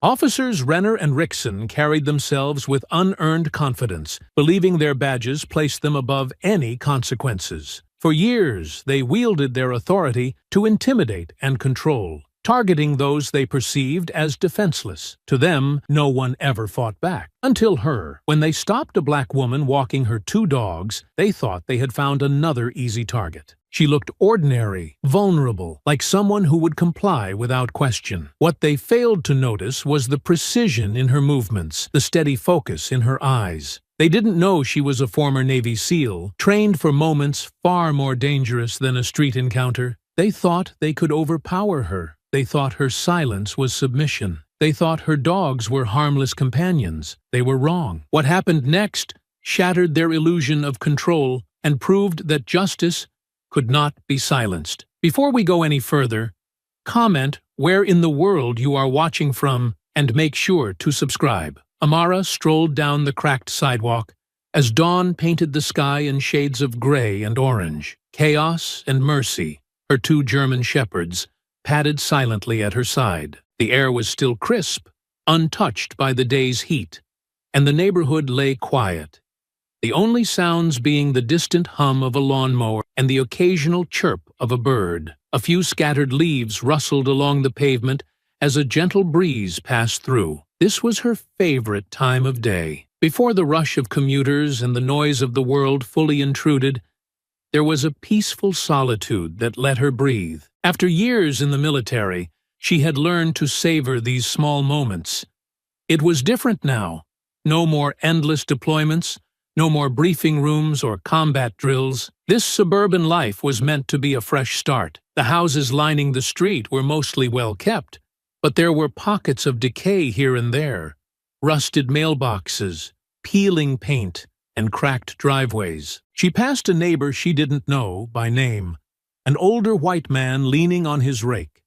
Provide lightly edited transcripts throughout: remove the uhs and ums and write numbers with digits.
Officers Renner and Rickson carried themselves with unearned confidence, believing their badges placed them above any consequences. For years, they wielded their authority to intimidate and control, targeting those they perceived as defenseless. To them, no one ever fought back. Until her. When they stopped a black woman walking her 2 dogs, they thought they had found another easy target. She looked ordinary, vulnerable, like someone who would comply without question. What they failed to notice was the precision in her movements, the steady focus in her eyes. They didn't know she was a former Navy SEAL, trained for moments far more dangerous than a street encounter. They thought they could overpower her. They thought her silence was submission. They thought her dogs were harmless companions. They were wrong. What happened next shattered their illusion of control and proved that justice could not be silenced. Before we go any further, comment where in the world you are watching from and make sure to subscribe. Amara strolled down the cracked sidewalk as dawn painted the sky in shades of gray and orange. Chaos and Mercy, her 2 German shepherds, padded silently at her side. The air was still crisp, untouched by the day's heat, and the neighborhood lay quiet, the only sounds being the distant hum of a lawnmower and the occasional chirp of a bird. A few scattered leaves rustled along the pavement as a gentle breeze passed through. This was her favorite time of day. Before the rush of commuters and the noise of the world fully intruded, there was a peaceful solitude that let her breathe. After years in the military, she had learned to savor these small moments. It was different now. No more endless deployments, no more briefing rooms or combat drills. This suburban life was meant to be a fresh start. The houses lining the street were mostly well kept, but there were pockets of decay here and there, rusted mailboxes, peeling paint, and cracked driveways. She passed a neighbor she didn't know by name, an older white man leaning on his rake.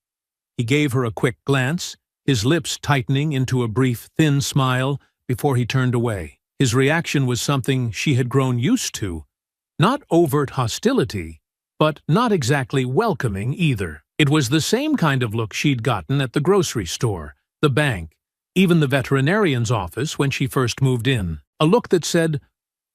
He gave her a quick glance, his lips tightening into a brief, thin smile before he turned away. His reaction was something she had grown used to, not overt hostility, but not exactly welcoming either. It was the same kind of look she'd gotten at the grocery store, the bank, even the veterinarian's office when she first moved in. A look that said,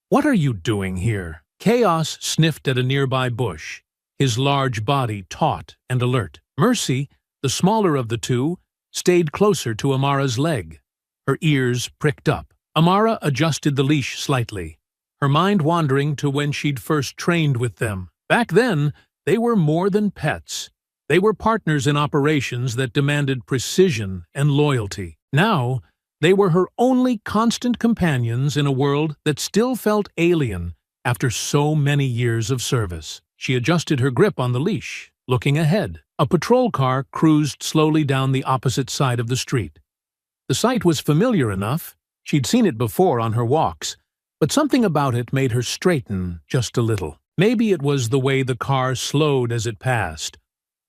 "What are you doing here?" Chaos sniffed at a nearby bush, his large body taut and alert. Mercy, the smaller of the 2, stayed closer to Amara's leg, her ears pricked up. Amara adjusted the leash slightly, her mind wandering to when she'd first trained with them. Back then, they were more than pets. They were partners in operations that demanded precision and loyalty. Now, they were her only constant companions in a world that still felt alien after so many years of service. She adjusted her grip on the leash, looking ahead. A patrol car cruised slowly down the opposite side of the street. The sight was familiar enough. She'd seen it before on her walks, but something about it made her straighten just a little. Maybe it was the way the car slowed as it passed,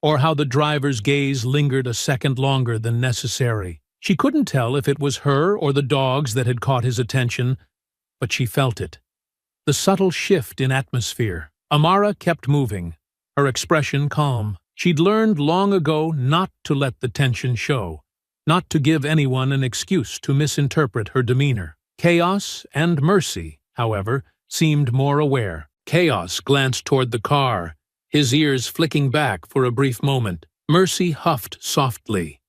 or how the driver's gaze lingered a second longer than necessary. She couldn't tell if it was her or the dogs that had caught his attention, but she felt it. The subtle shift in atmosphere. Amara kept moving, her expression calm. She'd learned long ago not to let the tension show, not to give anyone an excuse to misinterpret her demeanor. Chaos and Mercy, however, seemed more aware. Chaos glanced toward the car, his ears flicking back for a brief moment. Mercy huffed softly,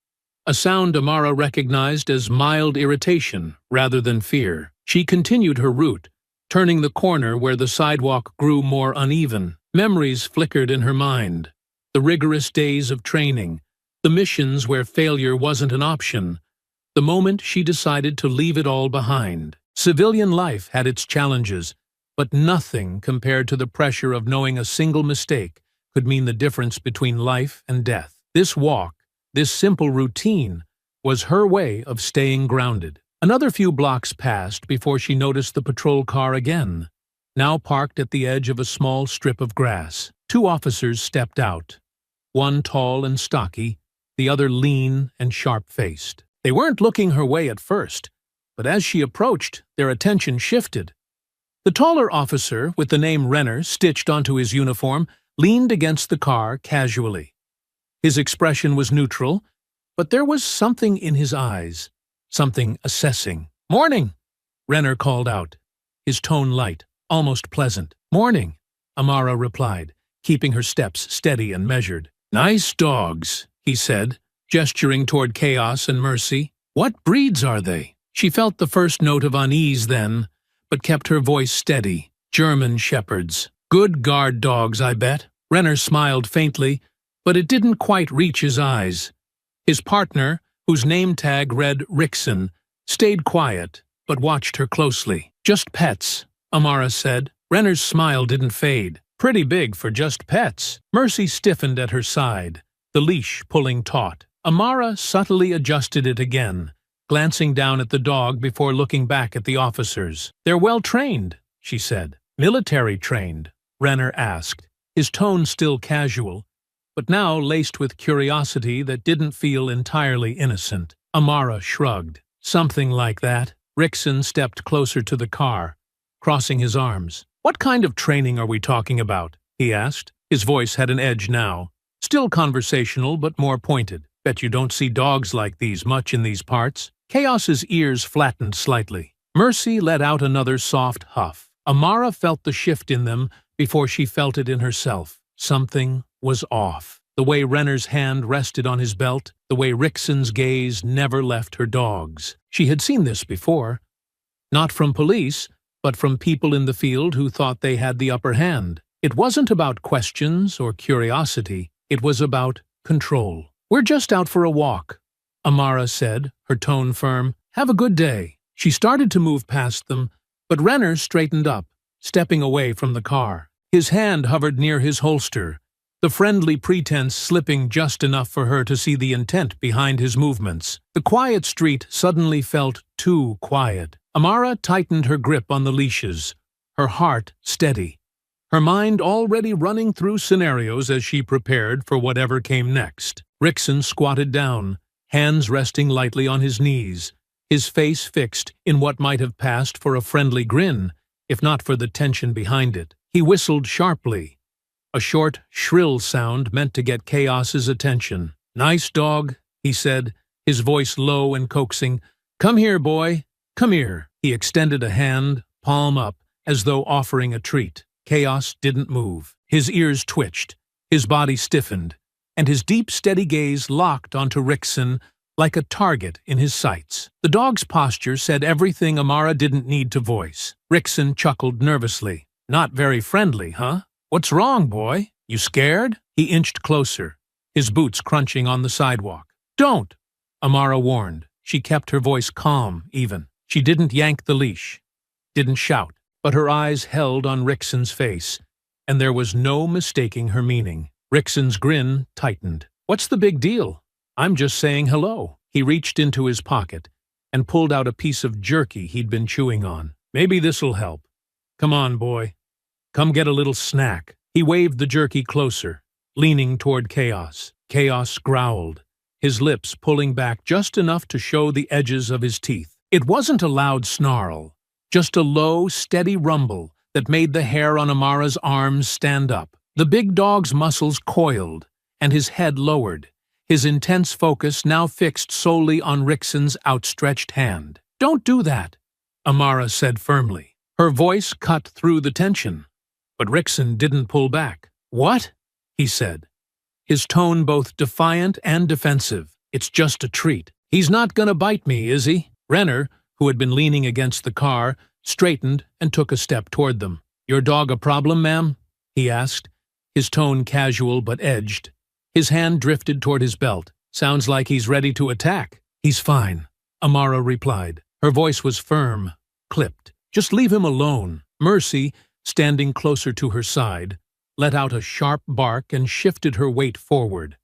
a sound Amara recognized as mild irritation rather than fear. She continued her route, turning the corner where the sidewalk grew more uneven. Memories flickered in her mind. The rigorous days of training, the missions where failure wasn't an option, the moment she decided to leave it all behind. Civilian life had its challenges, but nothing compared to the pressure of knowing a single mistake could mean the difference between life and death. This walk, this simple routine, was her way of staying grounded. Another few blocks passed before she noticed the patrol car again, now parked at the edge of a small strip of grass. 2 officers stepped out, one tall and stocky, the other lean and sharp-faced. They weren't looking her way at first, but as she approached, their attention shifted. The taller officer, with the name Renner stitched onto his uniform, leaned against the car casually. His expression was neutral, but there was something in his eyes, something assessing. "Morning," Renner called out, his tone light, almost pleasant. "Morning," Amara replied, keeping her steps steady and measured. "Nice dogs," he said, gesturing toward Chaos and Mercy. "What breeds are they?" She felt the first note of unease then, but kept her voice steady. "German shepherds. Good guard dogs, I bet." Renner smiled faintly, but it didn't quite reach his eyes. His partner, whose name tag read Rickson, stayed quiet, but watched her closely. "Just pets," Amara said. Renner's smile didn't fade. "Pretty big for just pets." Mercy stiffened at her side, the leash pulling taut. Amara subtly adjusted it again, glancing down at the dog before looking back at the officers. "They're well trained," she said. "Military trained?" Renner asked, his tone still casual, but now laced with curiosity that didn't feel entirely innocent. Amara shrugged. "Something like that." Rickson stepped closer to the car, crossing his arms. "What kind of training are we talking about?" he asked. His voice had an edge now, still conversational but more pointed. "Bet you don't see dogs like these much in these parts." Chaos's ears flattened slightly. Mercy let out another soft huff. Amara felt the shift in them before she felt it in herself. Something was off. The way Renner's hand rested on his belt, the way Rickson's gaze never left her dog's. She had seen this before. Not from police, but from people in the field who thought they had the upper hand. It wasn't about questions or curiosity. It was about control. "We're just out for a walk," Amara said, her tone firm. "Have a good day." She started to move past them, but Renner straightened up, stepping away from the car. His hand hovered near his holster, the friendly pretense slipping just enough for her to see the intent behind his movements. The quiet street suddenly felt too quiet. Amara tightened her grip on the leashes, her heart steady, her mind already running through scenarios as she prepared for whatever came next. Rickson squatted down, hands resting lightly on his knees, his face fixed in what might have passed for a friendly grin, if not for the tension behind it. He whistled sharply, a short, shrill sound meant to get Chaos's attention. "Nice dog," he said, his voice low and coaxing. "Come here, boy. Come here." He extended a hand, palm up, as though offering a treat. Chaos didn't move. His ears twitched, his body stiffened, and his deep, steady gaze locked onto Rickson like a target in his sights. The dog's posture said everything Amara didn't need to voice. Rickson chuckled nervously. "Not very friendly, huh? What's wrong, boy? You scared?" He inched closer, his boots crunching on the sidewalk. "Don't!" Amara warned. She kept her voice calm, even. She didn't yank the leash, didn't shout, but her eyes held on Rickson's face, and there was no mistaking her meaning. Rickson's grin tightened. "What's the big deal? I'm just saying hello." He reached into his pocket and pulled out a piece of jerky he'd been chewing on. "Maybe this'll help. Come on, boy. Come get a little snack." He waved the jerky closer, leaning toward Chaos. Chaos growled, his lips pulling back just enough to show the edges of his teeth. It wasn't a loud snarl, just a low, steady rumble that made the hair on Amara's arms stand up. The big dog's muscles coiled, and his head lowered, his intense focus now fixed solely on Rickson's outstretched hand. "Don't do that," Amara said firmly. Her voice cut through the tension, but Rickson didn't pull back. "What?" he said, his tone both defiant and defensive. "It's just a treat. He's not gonna bite me, is he?" Renner, who had been leaning against the car, straightened and took a step toward them. "Your dog a problem, ma'am?" he asked, his tone casual but edged. His hand drifted toward his belt. "Sounds like he's ready to attack." "He's fine," Amara replied. Her voice was firm, clipped. "Just leave him alone." Mercy, standing closer to her side, let out a sharp bark and shifted her weight forward,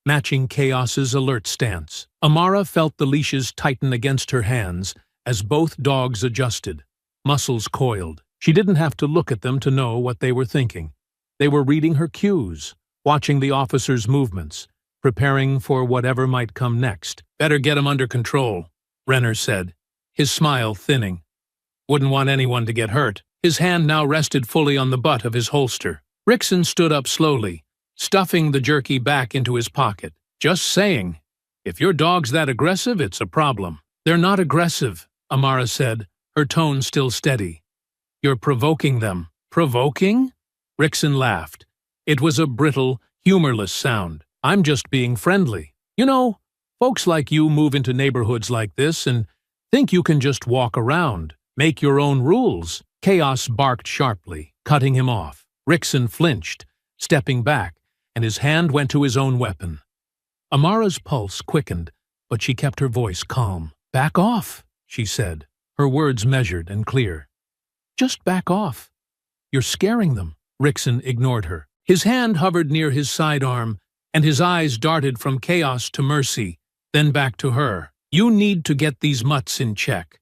matching Chaos's alert stance. Amara felt the leashes tighten against her hands as both dogs adjusted, muscles coiled. She didn't have to look at them to know what they were thinking. They were reading her cues, watching the officer's movements, preparing for whatever might come next. "Better get him under control," Renner said, his smile thinning. "Wouldn't want anyone to get hurt." His hand now rested fully on the butt of his holster. Rickson stood up slowly, stuffing the jerky back into his pocket. "Just saying." If your dog's that aggressive, it's a problem. They're not aggressive, Amara said, her tone still steady. You're provoking them. Provoking? Rickson laughed. It was a brittle, humorless sound. I'm just being friendly. You know, folks like you move into neighborhoods like this and think you can just walk around, make your own rules. Chaos barked sharply, cutting him off. Rickson flinched, stepping back, and his hand went to his own weapon. Amara's pulse quickened, but she kept her voice calm. Back off, she said, her words measured and clear. Just back off. You're scaring them. Rickson ignored her. His hand hovered near his sidearm, and his eyes darted from Chaos to Mercy, then back to her. You need to get these mutts in check.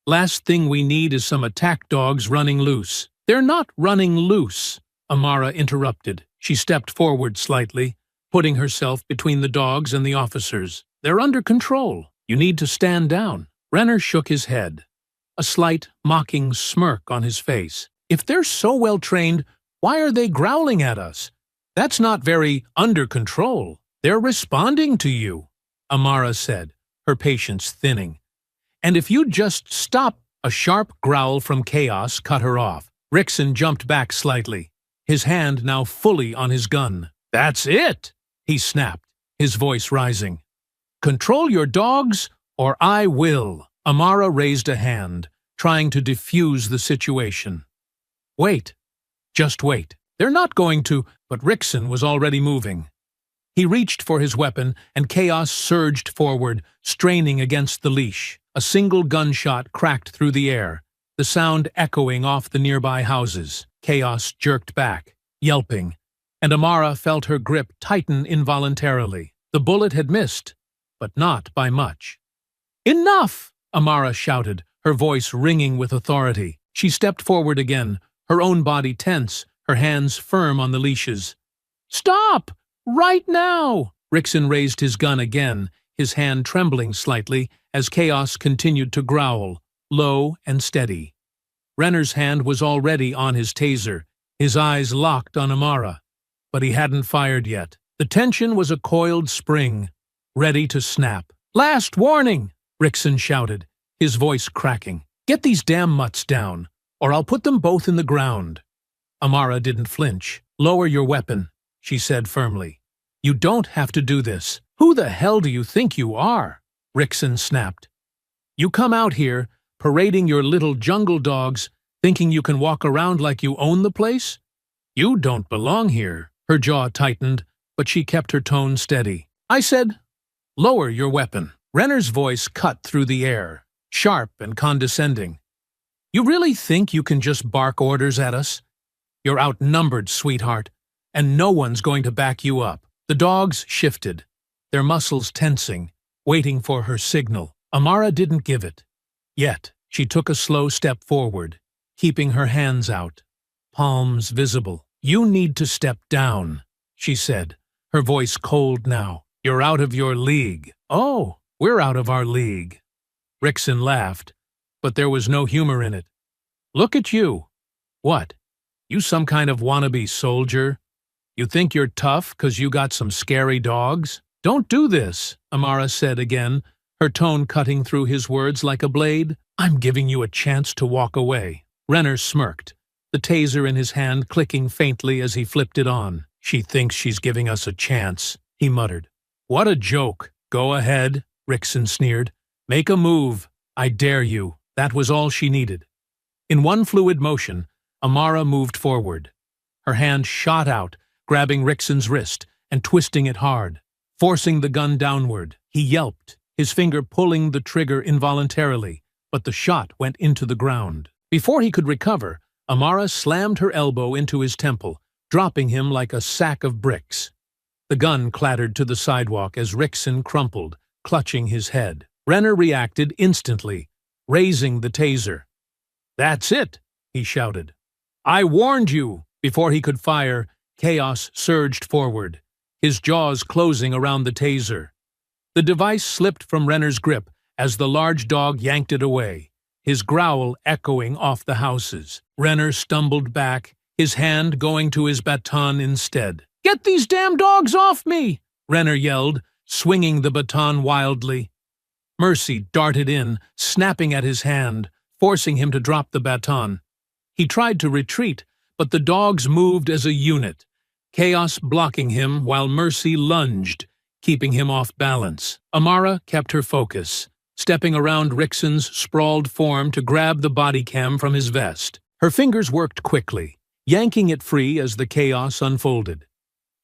Last thing we need is some attack dogs running loose. They're not running loose, Amara interrupted. She stepped forward slightly, putting herself between the dogs and the officers. They're under control. You need to stand down. Renner shook his head, a slight, mocking smirk on his face. If they're so well trained, why are they growling at us? That's not very under control. They're responding to you, Amara said, her patience thinning. And if you'd just stop, a sharp growl from Chaos cut her off. Rickson jumped back slightly, his hand now fully on his gun. That's it, he snapped, his voice rising. Control your dogs, or I will. Amara raised a hand, trying to defuse the situation. Wait. Just wait. They're not going to, but Rickson was already moving. He reached for his weapon, and Chaos surged forward, straining against the leash. A single gunshot cracked through the air, the sound echoing off the nearby houses. Chaos jerked back, yelping, and Amara felt her grip tighten involuntarily. The bullet had missed, but not by much. Enough! Amara shouted, her voice ringing with authority. She stepped forward again, her own body tense, her hands firm on the leashes. Stop! Right now! Rickson raised his gun again, his hand trembling slightly as Chaos continued to growl, low and steady. Renner's hand was already on his taser, his eyes locked on Amara, but he hadn't fired yet. The tension was a coiled spring, ready to snap. Last warning! Rickson shouted, his voice cracking. Get these damn mutts down, or I'll put them both in the ground. Amara didn't flinch. Lower your weapon, she said firmly. You don't have to do this. Who the hell do you think you are? Rickson snapped. You come out here, parading your little jungle dogs, thinking you can walk around like you own the place? You don't belong here. Her jaw tightened, but she kept her tone steady. I said, lower your weapon. Renner's voice cut through the air, sharp and condescending. You really think you can just bark orders at us? You're outnumbered, sweetheart, and no one's going to back you up. The dogs shifted, their muscles tensing, waiting for her signal. Amara didn't give it. Yet, she took a slow step forward, keeping her hands out, palms visible. You need to step down, she said, her voice cold now. You're out of your league. Oh, we're out of our league. Rickson laughed, but there was no humor in it. Look at you. What? You some kind of wannabe soldier? You think you're tough 'cause you got some scary dogs? Don't do this, Amara said again, her tone cutting through his words like a blade. I'm giving you a chance to walk away. Renner smirked, the taser in his hand clicking faintly as he flipped it on. She thinks she's giving us a chance, he muttered. What a joke. Go ahead, Rickson sneered. Make a move. I dare you. That was all she needed. In one fluid motion, Amara moved forward. Her hand shot out, grabbing Rickson's wrist and twisting it hard, forcing the gun downward. He yelped, his finger pulling the trigger involuntarily, but the shot went into the ground. Before he could recover, Amara slammed her elbow into his temple, dropping him like a sack of bricks. The gun clattered to the sidewalk as Rickson crumpled, clutching his head. Renner reacted instantly, raising the taser. That's it, he shouted. I warned you! Before he could fire, Chaos surged forward, his jaws closing around the taser. The device slipped from Renner's grip as the large dog yanked it away, his growl echoing off the houses. Renner stumbled back, his hand going to his baton instead. Get these damn dogs off me! Renner yelled, swinging the baton wildly. Mercy darted in, snapping at his hand, forcing him to drop the baton. He tried to retreat, but the dogs moved as a unit, Chaos blocking him while Mercy lunged, keeping him off balance. Amara kept her focus, stepping around Rickson's sprawled form to grab the body cam from his vest. Her fingers worked quickly, yanking it free as the chaos unfolded.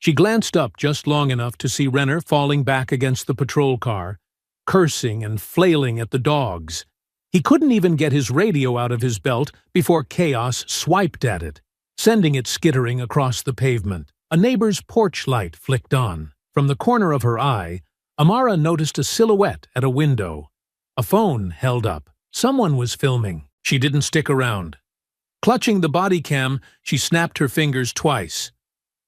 She glanced up just long enough to see Renner falling back against the patrol car, cursing and flailing at the dogs. He couldn't even get his radio out of his belt before Chaos swiped at it, sending it skittering across the pavement. A neighbor's porch light flicked on. From the corner of her eye, Amara noticed a silhouette at a window. A phone held up. Someone was filming. She didn't stick around. Clutching the body cam, she snapped her fingers twice.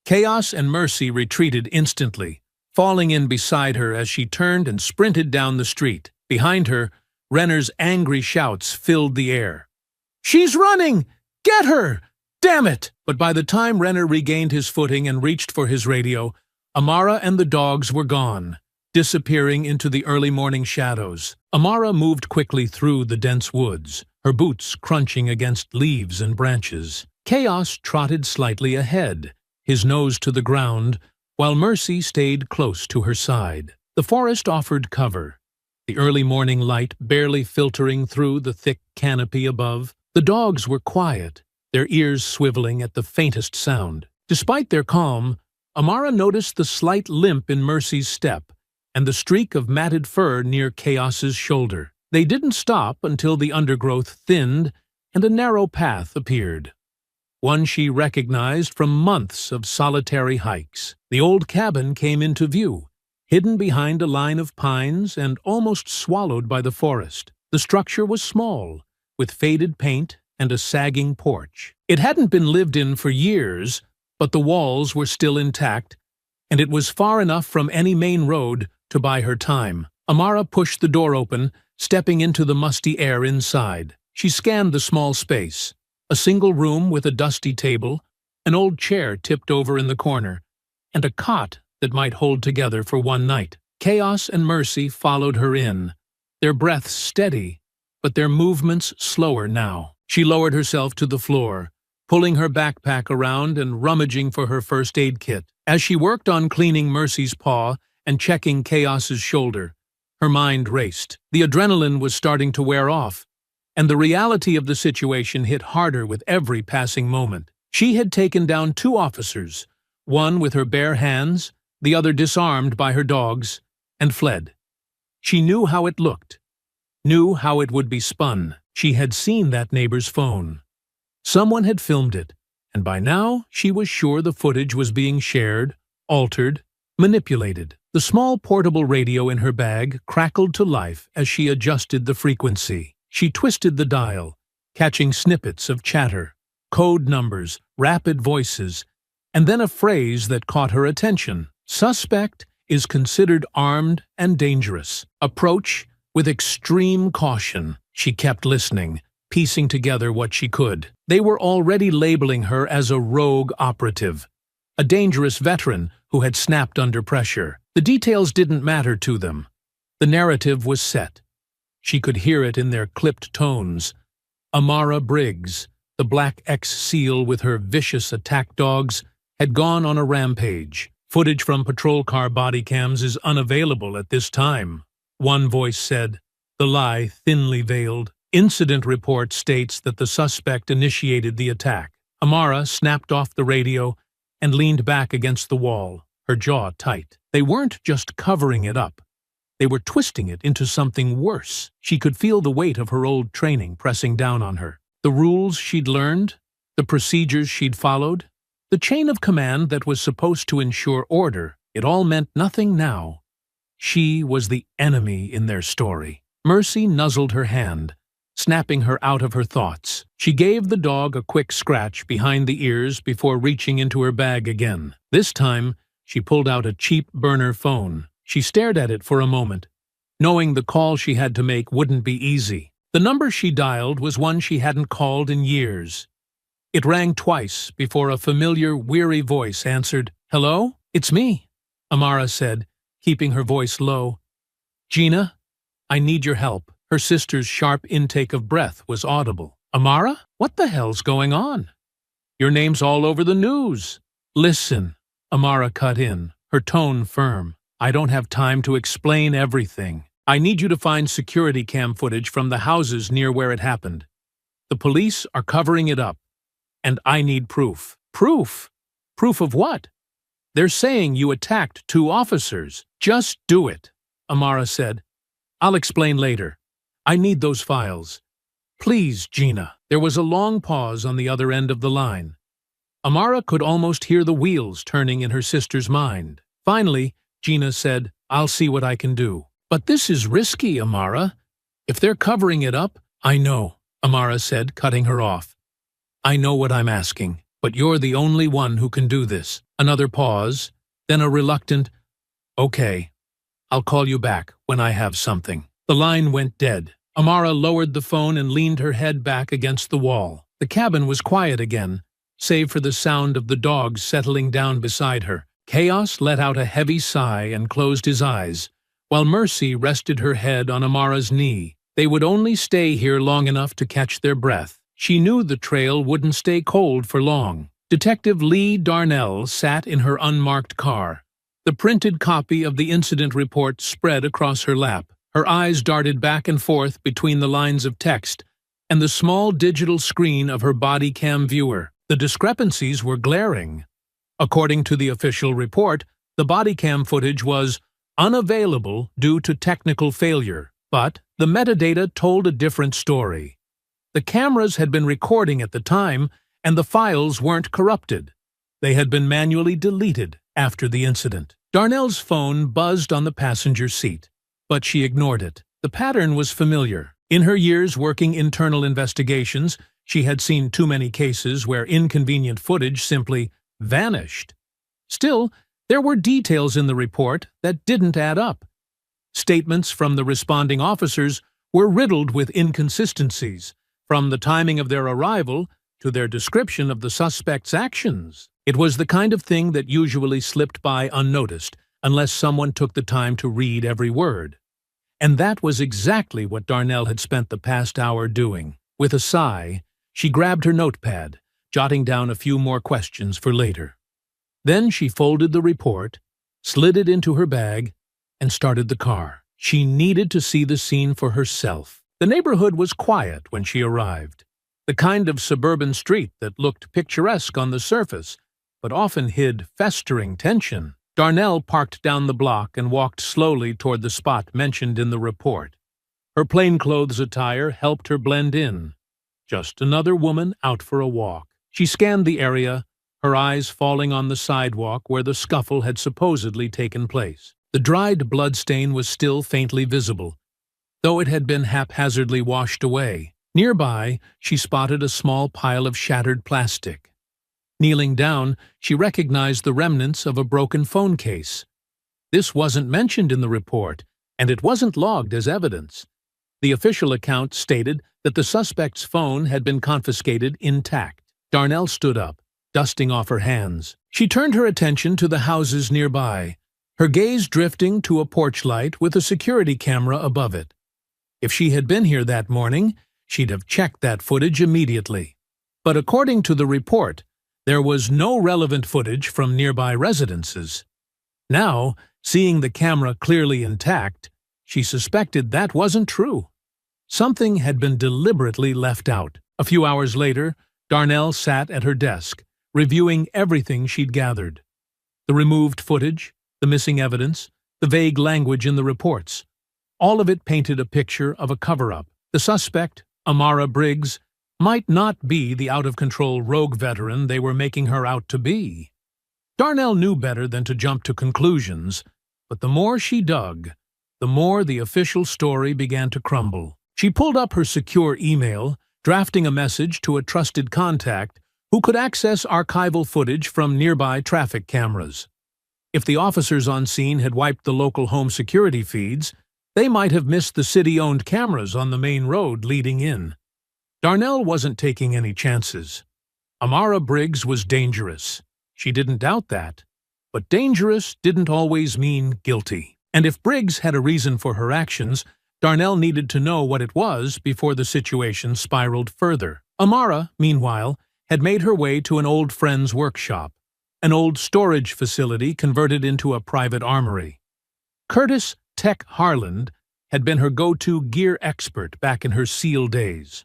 Chaos and Mercy retreated instantly, falling in beside her as she turned and sprinted down the street. Behind her, Renner's angry shouts filled the air. "She's running! Get her! Damn it!" But by the time Renner regained his footing and reached for his radio, Amara and the dogs were gone, disappearing into the early morning shadows. Amara moved quickly through the dense woods, her boots crunching against leaves and branches. Chaos trotted slightly ahead, his nose to the ground, while Mercy stayed close to her side. The forest offered cover, the early morning light barely filtering through the thick canopy above. The dogs were quiet, their ears swiveling at the faintest sound. Despite their calm, Amara noticed the slight limp in Mercy's step and the streak of matted fur near Chaos's shoulder. They didn't stop until the undergrowth thinned and a narrow path appeared, one she recognized from months of solitary hikes. The old cabin came into view, hidden behind a line of pines and almost swallowed by the forest. The structure was small, with faded paint and a sagging porch. It hadn't been lived in for years, but the walls were still intact, and it was far enough from any main road to buy her time. Amara pushed the door open, stepping into the musty air inside. She scanned the small space, a single room with a dusty table, an old chair tipped over in the corner, and a cot that might hold together for one night. Chaos and Mercy followed her in, their breaths steady, but their movements slower now. She lowered herself to the floor, pulling her backpack around and rummaging for her first aid kit. As she worked on cleaning Mercy's paw and checking Chaos's shoulder, her mind raced. The adrenaline was starting to wear off, and the reality of the situation hit harder with every passing moment. She had taken down 2 officers, one with her bare hands, the other disarmed by her dogs, and fled. She knew how it looked, knew how it would be spun. She had seen that neighbor's phone. Someone had filmed it, and by now she was sure the footage was being shared, altered, manipulated. The small portable radio in her bag crackled to life as she adjusted the frequency. She twisted the dial, catching snippets of chatter, code numbers, rapid voices, and then a phrase that caught her attention. "Suspect is considered armed and dangerous. Approach with extreme caution." She kept listening, piecing together what she could. They were already labeling her as a rogue operative, a dangerous veteran who had snapped under pressure. The details didn't matter to them. The narrative was set. She could hear it in their clipped tones. Amara Briggs, the Black X-SEAL with her vicious attack dogs, had gone on a rampage. Footage from patrol car body cams is unavailable at this time, one voice said, the lie thinly veiled. Incident report states that the suspect initiated the attack. Amara snapped off the radio and leaned back against the wall, her jaw tight. They weren't just covering it up. They were twisting it into something worse. She could feel the weight of her old training pressing down on her. The rules she'd learned, the procedures she'd followed, the chain of command that was supposed to ensure order, it all meant nothing now. She was the enemy in their story. Mercy nuzzled her hand, snapping her out of her thoughts. She gave the dog a quick scratch behind the ears before reaching into her bag again. This time, she pulled out a cheap burner phone. She stared at it for a moment, knowing the call she had to make wouldn't be easy. The number she dialed was one she hadn't called in years. It rang twice before a familiar, weary voice answered. "Hello? It's me," Amara said, keeping her voice low. "Gina, I need your help." Her sister's sharp intake of breath was audible. "Amara? What the hell's going on? Your name's all over the news." "Listen," Amara cut in, her tone firm. "I don't have time to explain everything. I need you to find security cam footage from the houses near where it happened. The police are covering it up, and I need proof." "Proof? Proof of what?" "They're saying you attacked 2 officers. Just do it," Amara said. "I'll explain later. I need those files. Please, Gina." There was a long pause on the other end of the line. Amara could almost hear the wheels turning in her sister's mind. Finally, Gina said, "I'll see what I can do." "But this is risky, Amara. If they're covering it up—" "I know," Amara said, cutting her off. "I know what I'm asking, but you're the only one who can do this." Another pause, then a reluctant, "Okay, I'll call you back when I have something." The line went dead. Amara lowered the phone and leaned her head back against the wall. The cabin was quiet again, save for the sound of the dogs settling down beside her. Chaos let out a heavy sigh and closed his eyes, while Mercy rested her head on Amara's knee. They would only stay here long enough to catch their breath. She knew the trail wouldn't stay cold for long. Detective Lee Darnell sat in her unmarked car. The printed copy of the incident report spread across her lap. Her eyes darted back and forth between the lines of text and the small digital screen of her body cam viewer. The discrepancies were glaring. According to the official report, the body cam footage was unavailable due to technical failure, but the metadata told a different story. The cameras had been recording at the time, and the files weren't corrupted. They had been manually deleted after the incident. Darnell's phone buzzed on the passenger seat, but she ignored it. The pattern was familiar. In her years working internal investigations, she had seen too many cases where inconvenient footage simply vanished. Still, there were details in the report that didn't add up. Statements from the responding officers were riddled with inconsistencies, from the timing of their arrival to their description of the suspect's actions. It was the kind of thing that usually slipped by unnoticed, unless someone took the time to read every word. And that was exactly what Darnell had spent the past hour doing. With a sigh, she grabbed her notepad, jotting down a few more questions for later. Then she folded the report, slid it into her bag, and started the car. She needed to see the scene for herself. The neighborhood was quiet when she arrived. The kind of suburban street that looked picturesque on the surface, but often hid festering tension. Darnell parked down the block and walked slowly toward the spot mentioned in the report. Her plainclothes attire helped her blend in. Just another woman out for a walk. She scanned the area, her eyes falling on the sidewalk where the scuffle had supposedly taken place. The dried bloodstain was still faintly visible, though it had been haphazardly washed away. Nearby, she spotted a small pile of shattered plastic. Kneeling down, she recognized the remnants of a broken phone case. This wasn't mentioned in the report, and it wasn't logged as evidence. The official account stated that the suspect's phone had been confiscated intact. Darnell stood up, dusting off her hands. She turned her attention to the houses nearby, her gaze drifting to a porch light with a security camera above it. If she had been here that morning, she'd have checked that footage immediately. But according to the report, there was no relevant footage from nearby residences. Now, seeing the camera clearly intact, she suspected that wasn't true. Something had been deliberately left out. A few hours later, Darnell sat at her desk, reviewing everything she'd gathered. The removed footage, the missing evidence, the vague language in the reports. All of it painted a picture of a cover-up. The suspect, Amara Briggs, might not be the out-of-control rogue veteran they were making her out to be. Darnell knew better than to jump to conclusions, but the more she dug, the more the official story began to crumble. She pulled up her secure email, drafting a message to a trusted contact who could access archival footage from nearby traffic cameras. If the officers on scene had wiped the local home security feeds, they might have missed the city-owned cameras on the main road leading in. Darnell wasn't taking any chances. Amara Briggs was dangerous. She didn't doubt that. But dangerous didn't always mean guilty. And if Briggs had a reason for her actions, Darnell needed to know what it was before the situation spiraled further. Amara, meanwhile, had made her way to an old friend's workshop, an old storage facility converted into a private armory. Curtis Tech Harland had been her go-to gear expert back in her SEAL days.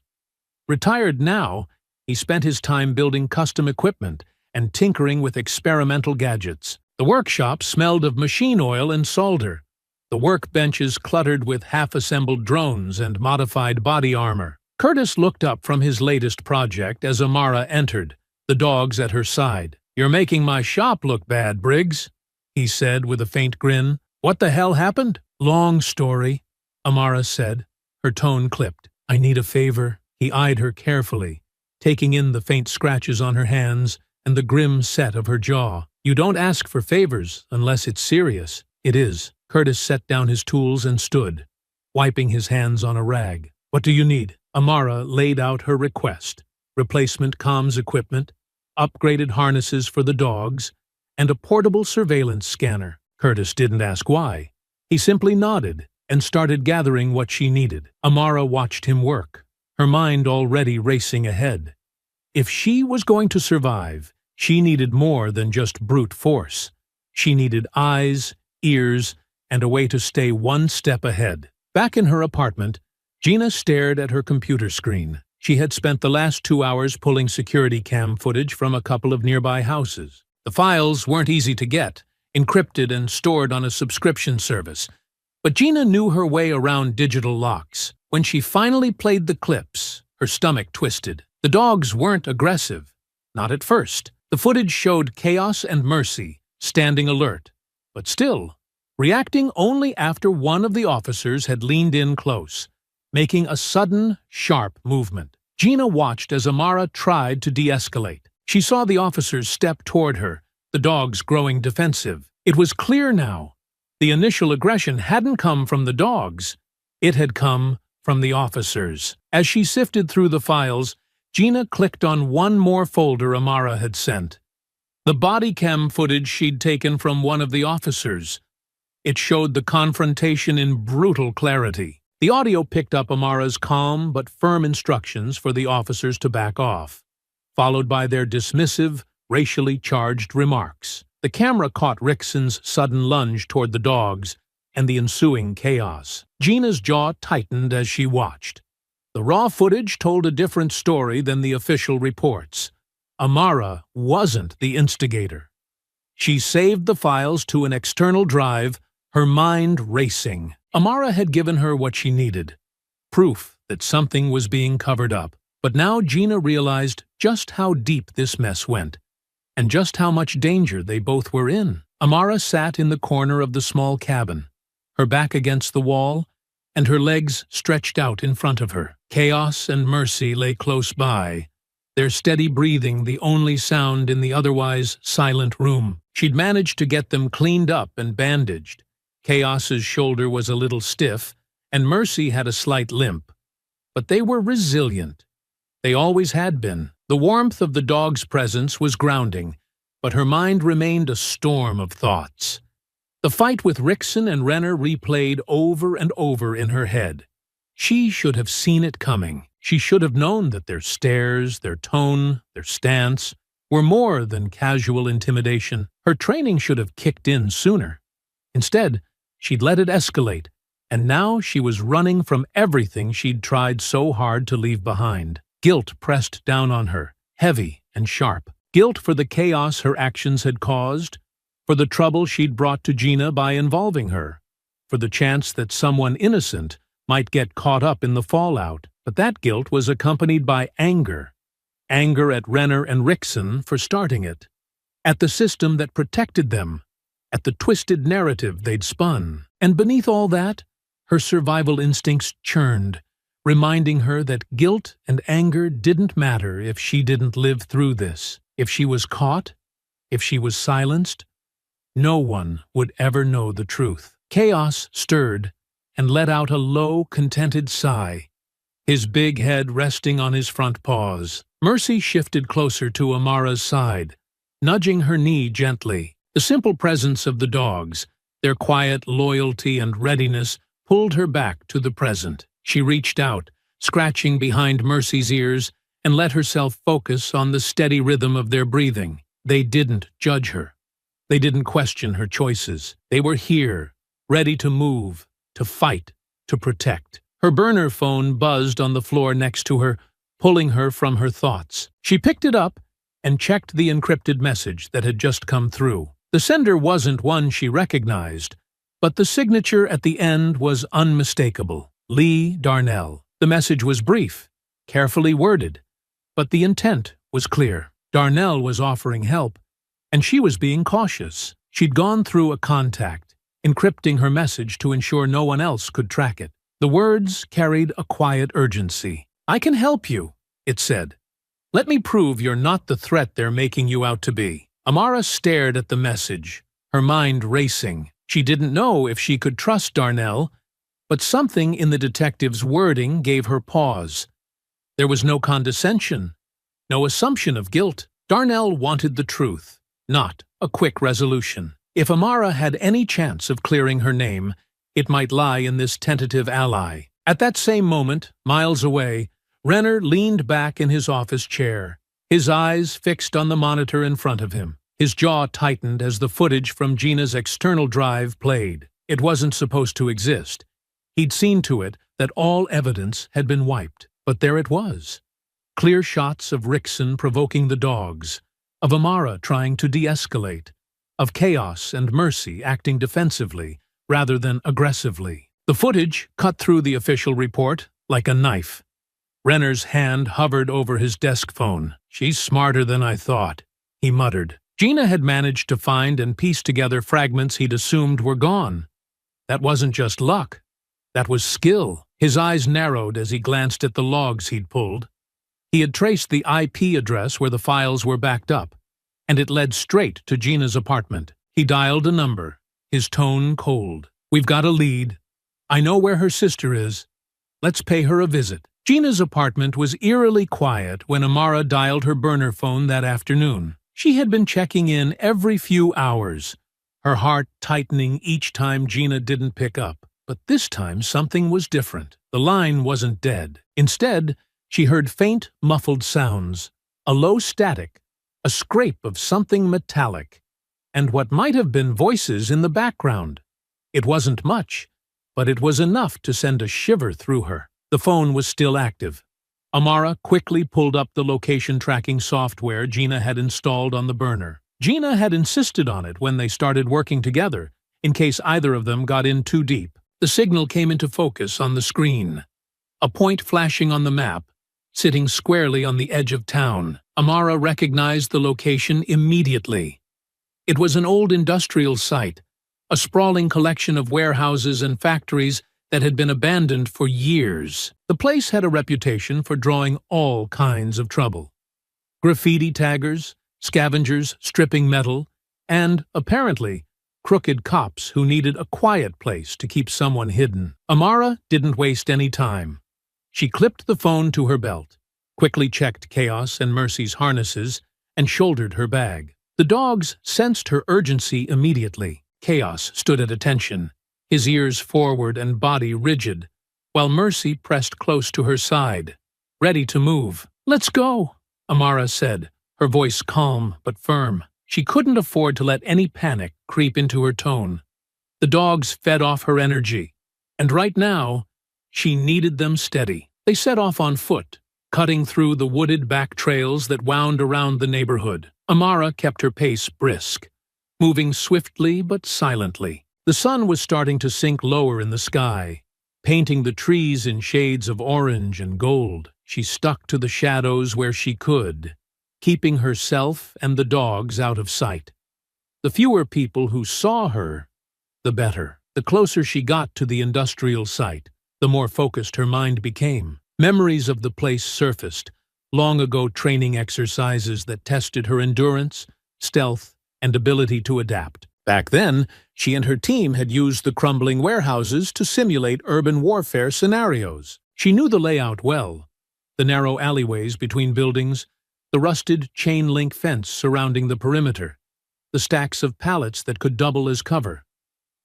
Retired now, he spent his time building custom equipment and tinkering with experimental gadgets. The workshop smelled of machine oil and solder, the workbenches cluttered with half-assembled drones and modified body armor. Curtis looked up from his latest project as Amara entered, the dogs at her side. "You're making my shop look bad, Briggs," he said with a faint grin. "What the hell happened?" "Long story," Amara said, her tone clipped. "I need a favor." He eyed her carefully, taking in the faint scratches on her hands and the grim set of her jaw. "You don't ask for favors unless it's serious." "It is." Curtis set down his tools and stood, wiping his hands on a rag. "What do you need?" Amara laid out her request: replacement comms equipment, upgraded harnesses for the dogs, and a portable surveillance scanner. Curtis didn't ask why. He simply nodded and started gathering what she needed. Amara watched him work, her mind already racing ahead. If she was going to survive, she needed more than just brute force. She needed eyes, ears, and a way to stay one step ahead. Back in her apartment, Gina stared at her computer screen. She had spent the last 2 hours pulling security cam footage from a couple of nearby houses. The files weren't easy to get, encrypted and stored on a subscription service, but Gina knew her way around digital locks. When she finally played the clips, her stomach twisted. The dogs weren't aggressive, not at first. The footage showed Chaos and Mercy standing alert, but still, reacting only after one of the officers had leaned in close, making a sudden, sharp movement. Gina watched as Amara tried to de-escalate. She saw the officers step toward her, the dogs growing defensive. It was clear now. The initial aggression hadn't come from the dogs. It had come from the officers. As she sifted through the files, Gina clicked on one more folder Amara had sent. The body cam footage she'd taken from one of the officers. It showed the confrontation in brutal clarity. The audio picked up Amara's calm but firm instructions for the officers to back off, followed by their dismissive, racially charged remarks. The camera caught Rickson's sudden lunge toward the dogs and the ensuing chaos. Gina's jaw tightened as she watched. The raw footage told a different story than the official reports. Amara wasn't the instigator. She saved the files to an external drive, her mind racing. Amara had given her what she needed, proof that something was being covered up. But now Gina realized just how deep this mess went, and just how much danger they both were in. Amara sat in the corner of the small cabin, her back against the wall, and her legs stretched out in front of her. Chaos and Mercy lay close by, their steady breathing the only sound in the otherwise silent room. She'd managed to get them cleaned up and bandaged. Chaos's shoulder was a little stiff, and Mercy had a slight limp. But they were resilient. They always had been. The warmth of the dog's presence was grounding, but her mind remained a storm of thoughts. The fight with Rickson and Renner replayed over and over in her head. She should have seen it coming. She should have known that their stares, their tone, their stance were more than casual intimidation. Her training should have kicked in sooner. Instead, she'd let it escalate, and now she was running from everything she'd tried so hard to leave behind. Guilt pressed down on her, heavy and sharp. Guilt for the chaos her actions had caused, for the trouble she'd brought to Gina by involving her, for the chance that someone innocent might get caught up in the fallout. But that guilt was accompanied by anger. Anger at Renner and Rickson for starting it, at the system that protected them, at the twisted narrative they'd spun. And beneath all that, her survival instincts churned, reminding her that guilt and anger didn't matter if she didn't live through this. If she was caught, if she was silenced, no one would ever know the truth. Chaos stirred and let out a low, contented sigh, his big head resting on his front paws. Mercy shifted closer to Amara's side, nudging her knee gently. The simple presence of the dogs, their quiet loyalty and readiness, pulled her back to the present. She reached out, scratching behind Mercy's ears, and let herself focus on the steady rhythm of their breathing. They didn't judge her. They didn't question her choices. They were here, ready to move, to fight, to protect. Her burner phone buzzed on the floor next to her, pulling her from her thoughts. She picked it up and checked the encrypted message that had just come through. The sender wasn't one she recognized, but the signature at the end was unmistakable. Lee Darnell. The message was brief, carefully worded, but the intent was clear. Darnell was offering help, and she was being cautious. She'd gone through a contact, encrypting her message to ensure no one else could track it. The words carried a quiet urgency. "I can help you," it said. "Let me prove you're not the threat they're making you out to be." Amara stared at the message, her mind racing. She didn't know if she could trust Darnell, but something in the detective's wording gave her pause. There was no condescension, no assumption of guilt. Darnell wanted the truth, not a quick resolution. If Amara had any chance of clearing her name, it might lie in this tentative ally. At that same moment, miles away, Renner leaned back in his office chair, his eyes fixed on the monitor in front of him. His jaw tightened as the footage from Gina's external drive played. It wasn't supposed to exist. He'd seen to it that all evidence had been wiped. But there it was. Clear shots of Rickson provoking the dogs, of Amara trying to de-escalate, of Chaos and Mercy acting defensively rather than aggressively. The footage cut through the official report like a knife. Renner's hand hovered over his desk phone. "She's smarter than I thought," he muttered. Gina had managed to find and piece together fragments he'd assumed were gone. That wasn't just luck. That was skill. His eyes narrowed as he glanced at the logs he'd pulled. He had traced the IP address where the files were backed up, and it led straight to Gina's apartment. He dialed a number, his tone cold. "We've got a lead. I know where her sister is. Let's pay her a visit." Gina's apartment was eerily quiet when Amara dialed her burner phone that afternoon. She had been checking in every few hours, her heart tightening each time Gina didn't pick up. But this time something was different. The line wasn't dead. Instead, she heard faint, muffled sounds, a low static, a scrape of something metallic, and what might have been voices in the background. It wasn't much, but it was enough to send a shiver through her. The phone was still active. Amara quickly pulled up the location tracking software Gina had installed on the burner. Gina had insisted on it when they started working together, in case either of them got in too deep. The signal came into focus on the screen. A point flashing on the map, sitting squarely on the edge of town. Amara recognized the location immediately. It was an old industrial site, a sprawling collection of warehouses and factories that had been abandoned for years. The place had a reputation for drawing all kinds of trouble. Graffiti taggers, scavengers stripping metal, and, apparently, crooked cops who needed a quiet place to keep someone hidden. Amara didn't waste any time. She clipped the phone to her belt, quickly checked Chaos and Mercy's harnesses, and shouldered her bag. The dogs sensed her urgency immediately. Chaos stood at attention, his ears forward and body rigid, while Mercy pressed close to her side, ready to move. "Let's go," Amara said, her voice calm but firm. She couldn't afford to let any panic creep into her tone. The dogs fed off her energy, and right now, she needed them steady. They set off on foot, cutting through the wooded back trails that wound around the neighborhood. Amara kept her pace brisk, moving swiftly but silently. The sun was starting to sink lower in the sky, painting the trees in shades of orange and gold. She stuck to the shadows where she could, keeping herself and the dogs out of sight. The fewer people who saw her, the better. The closer she got to the industrial site, the more focused her mind became. Memories of the place surfaced, long ago training exercises that tested her endurance, stealth, and ability to adapt. Back then, she and her team had used the crumbling warehouses to simulate urban warfare scenarios. She knew the layout well, the narrow alleyways between buildings, the rusted chain-link fence surrounding the perimeter, the stacks of pallets that could double as cover.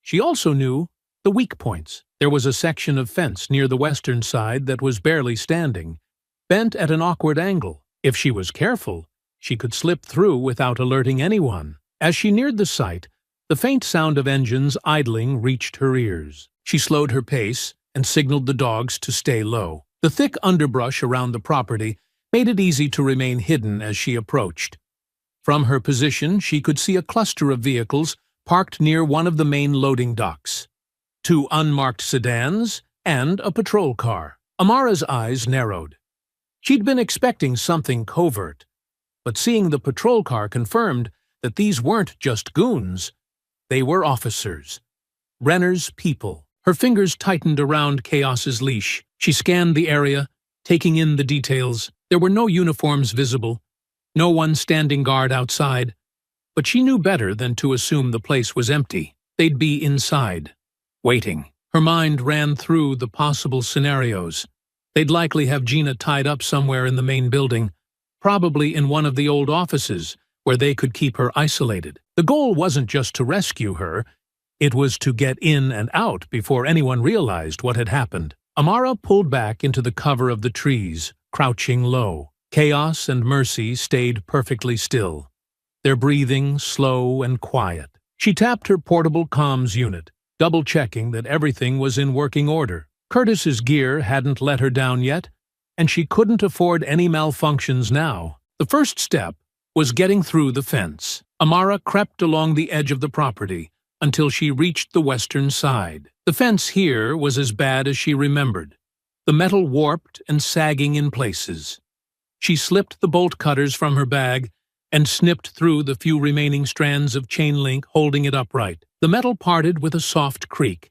She also knew the weak points. There was a section of fence near the western side that was barely standing, bent at an awkward angle. If she was careful, she could slip through without alerting anyone. As she neared the site, the faint sound of engines idling reached her ears. She slowed her pace and signaled the dogs to stay low. The thick underbrush around the property made it easy to remain hidden as she approached. From her position, she could see a cluster of vehicles parked near one of the main loading docks. 2 unmarked sedans and a patrol car. Amara's eyes narrowed. She'd been expecting something covert, but seeing the patrol car confirmed that these weren't just goons. They were officers. Renner's people. Her fingers tightened around Chaos's leash. She scanned the area, taking in the details. There were no uniforms visible, no one standing guard outside, but she knew better than to assume the place was empty. They'd be inside, waiting. Her mind ran through the possible scenarios. They'd likely have Gina tied up somewhere in the main building, probably in one of the old offices, where they could keep her isolated. The goal wasn't just to rescue her, it was to get in and out before anyone realized what had happened. Amara pulled back into the cover of the trees, crouching low. Chaos and Mercy stayed perfectly still, their breathing slow and quiet. She tapped her portable comms unit, double-checking that everything was in working order. Curtis's gear hadn't let her down yet, and she couldn't afford any malfunctions now. The first step was getting through the fence. Amara crept along the edge of the property until she reached the western side. The fence here was as bad as she remembered, the metal warped and sagging in places. She slipped the bolt cutters from her bag and snipped through the few remaining strands of chain link holding it upright. The metal parted with a soft creak,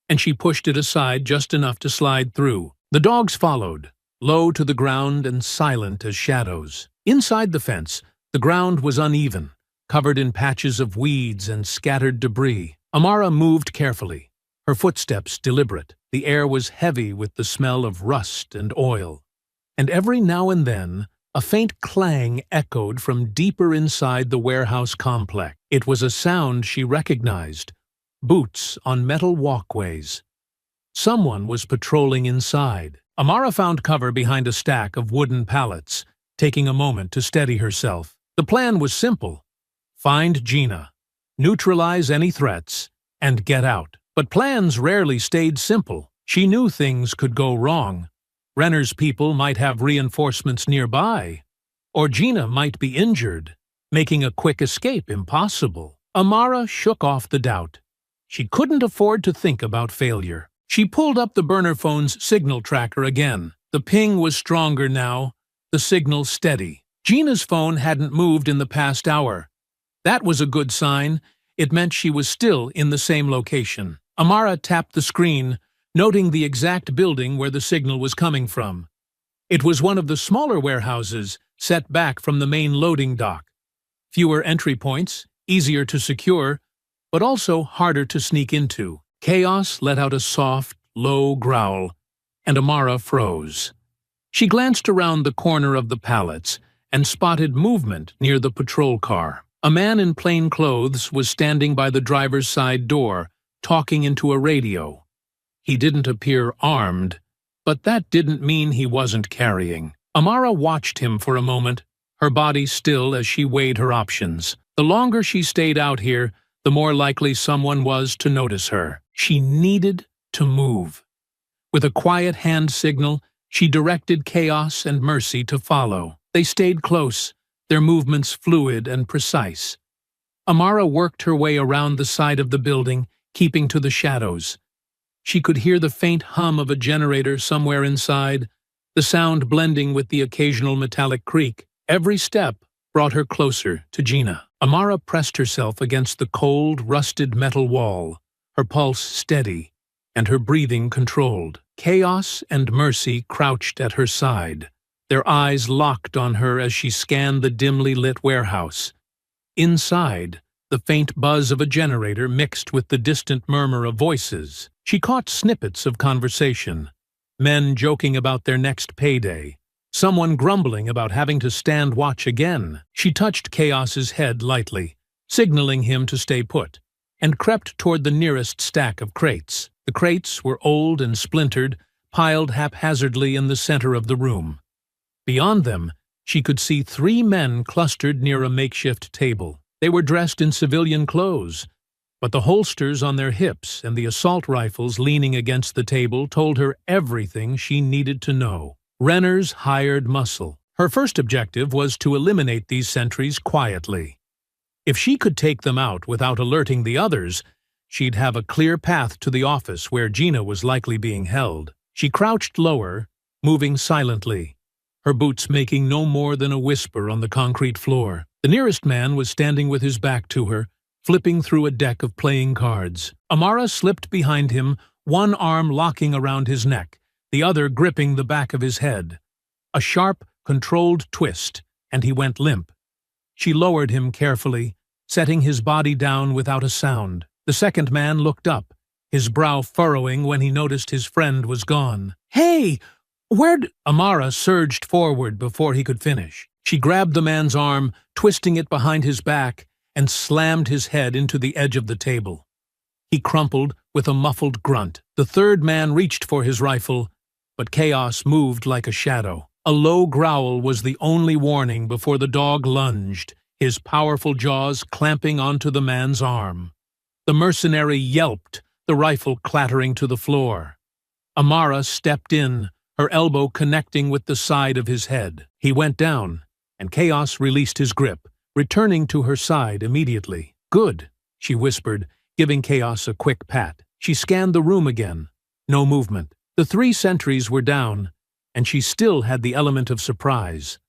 and she pushed it aside just enough to slide through. The dogs followed, low to the ground and silent as shadows. Inside the fence, the ground was uneven, covered in patches of weeds and scattered debris. Amara moved carefully, her footsteps deliberate. The air was heavy with the smell of rust and oil, and every now and then a faint clang echoed from deeper inside the warehouse complex. It was a sound she recognized, boots on metal walkways. Someone was patrolling inside. Amara found cover behind a stack of wooden pallets, taking a moment to steady herself. The plan was simple. Find Gina, neutralize any threats, and get out. But plans rarely stayed simple. She knew things could go wrong. Renner's people might have reinforcements nearby, or Gina might be injured, making a quick escape impossible. Amara shook off the doubt. She couldn't afford to think about failure. She pulled up the burner phone's signal tracker again. The ping was stronger now, the signal steady. Gina's phone hadn't moved in the past hour. That was a good sign. It meant she was still in the same location. Amara tapped the screen, noting the exact building where the signal was coming from. It was one of the smaller warehouses set back from the main loading dock. Fewer entry points, easier to secure, but also harder to sneak into. Chaos let out a soft, low growl, and Amara froze. She glanced around the corner of the pallets and spotted movement near the patrol car. A man in plain clothes was standing by the driver's side door, talking into a radio. He didn't appear armed, but that didn't mean he wasn't carrying. Amara watched him for a moment, her body still as she weighed her options. The longer she stayed out here, the more likely someone was to notice her. She needed to move. With a quiet hand signal, she directed Chaos and Mercy to follow. They stayed close, their movements fluid and precise. Amara worked her way around the side of the building, keeping to the shadows. She could hear the faint hum of a generator somewhere inside, the sound blending with the occasional metallic creak. Every step brought her closer to Gina. Amara pressed herself against the cold, rusted metal wall, her pulse steady and her breathing controlled. Chaos and Mercy crouched at her side, their eyes locked on her as she scanned the dimly lit warehouse. Inside, the faint buzz of a generator mixed with the distant murmur of voices. She caught snippets of conversation, men joking about their next payday, someone grumbling about having to stand watch again. She touched Chaos's head lightly, signaling him to stay put, and crept toward the nearest stack of crates. The crates were old and splintered, piled haphazardly in the center of the room. Beyond them, she could see 3 men clustered near a makeshift table. They were dressed in civilian clothes, but the holsters on their hips and the assault rifles leaning against the table told her everything she needed to know. Renner's hired muscle. Her first objective was to eliminate these sentries quietly. If she could take them out without alerting the others, she'd have a clear path to the office where Gina was likely being held. She crouched lower, moving silently, her boots making no more than a whisper on the concrete floor. The nearest man was standing with his back to her, flipping through a deck of playing cards. Amara slipped behind him, one arm locking around his neck, the other gripping the back of his head. A sharp, controlled twist, and he went limp. She lowered him carefully, setting his body down without a sound. The second man looked up, his brow furrowing when he noticed his friend was gone. "Hey! Where'd—" Amara surged forward before he could finish. She grabbed the man's arm, twisting it behind his back, and slammed his head into the edge of the table. He crumpled with a muffled grunt. The third man reached for his rifle, but Chaos moved like a shadow. A low growl was the only warning before the dog lunged, his powerful jaws clamping onto the man's arm. The mercenary yelped, the rifle clattering to the floor. Amara stepped in, her elbow connecting with the side of his head. He went down, and Chaos released his grip, returning to her side immediately. "Good," she whispered, giving Chaos a quick pat. She scanned the room again. No movement. The 3 sentries were down, and she still had the element of surprise.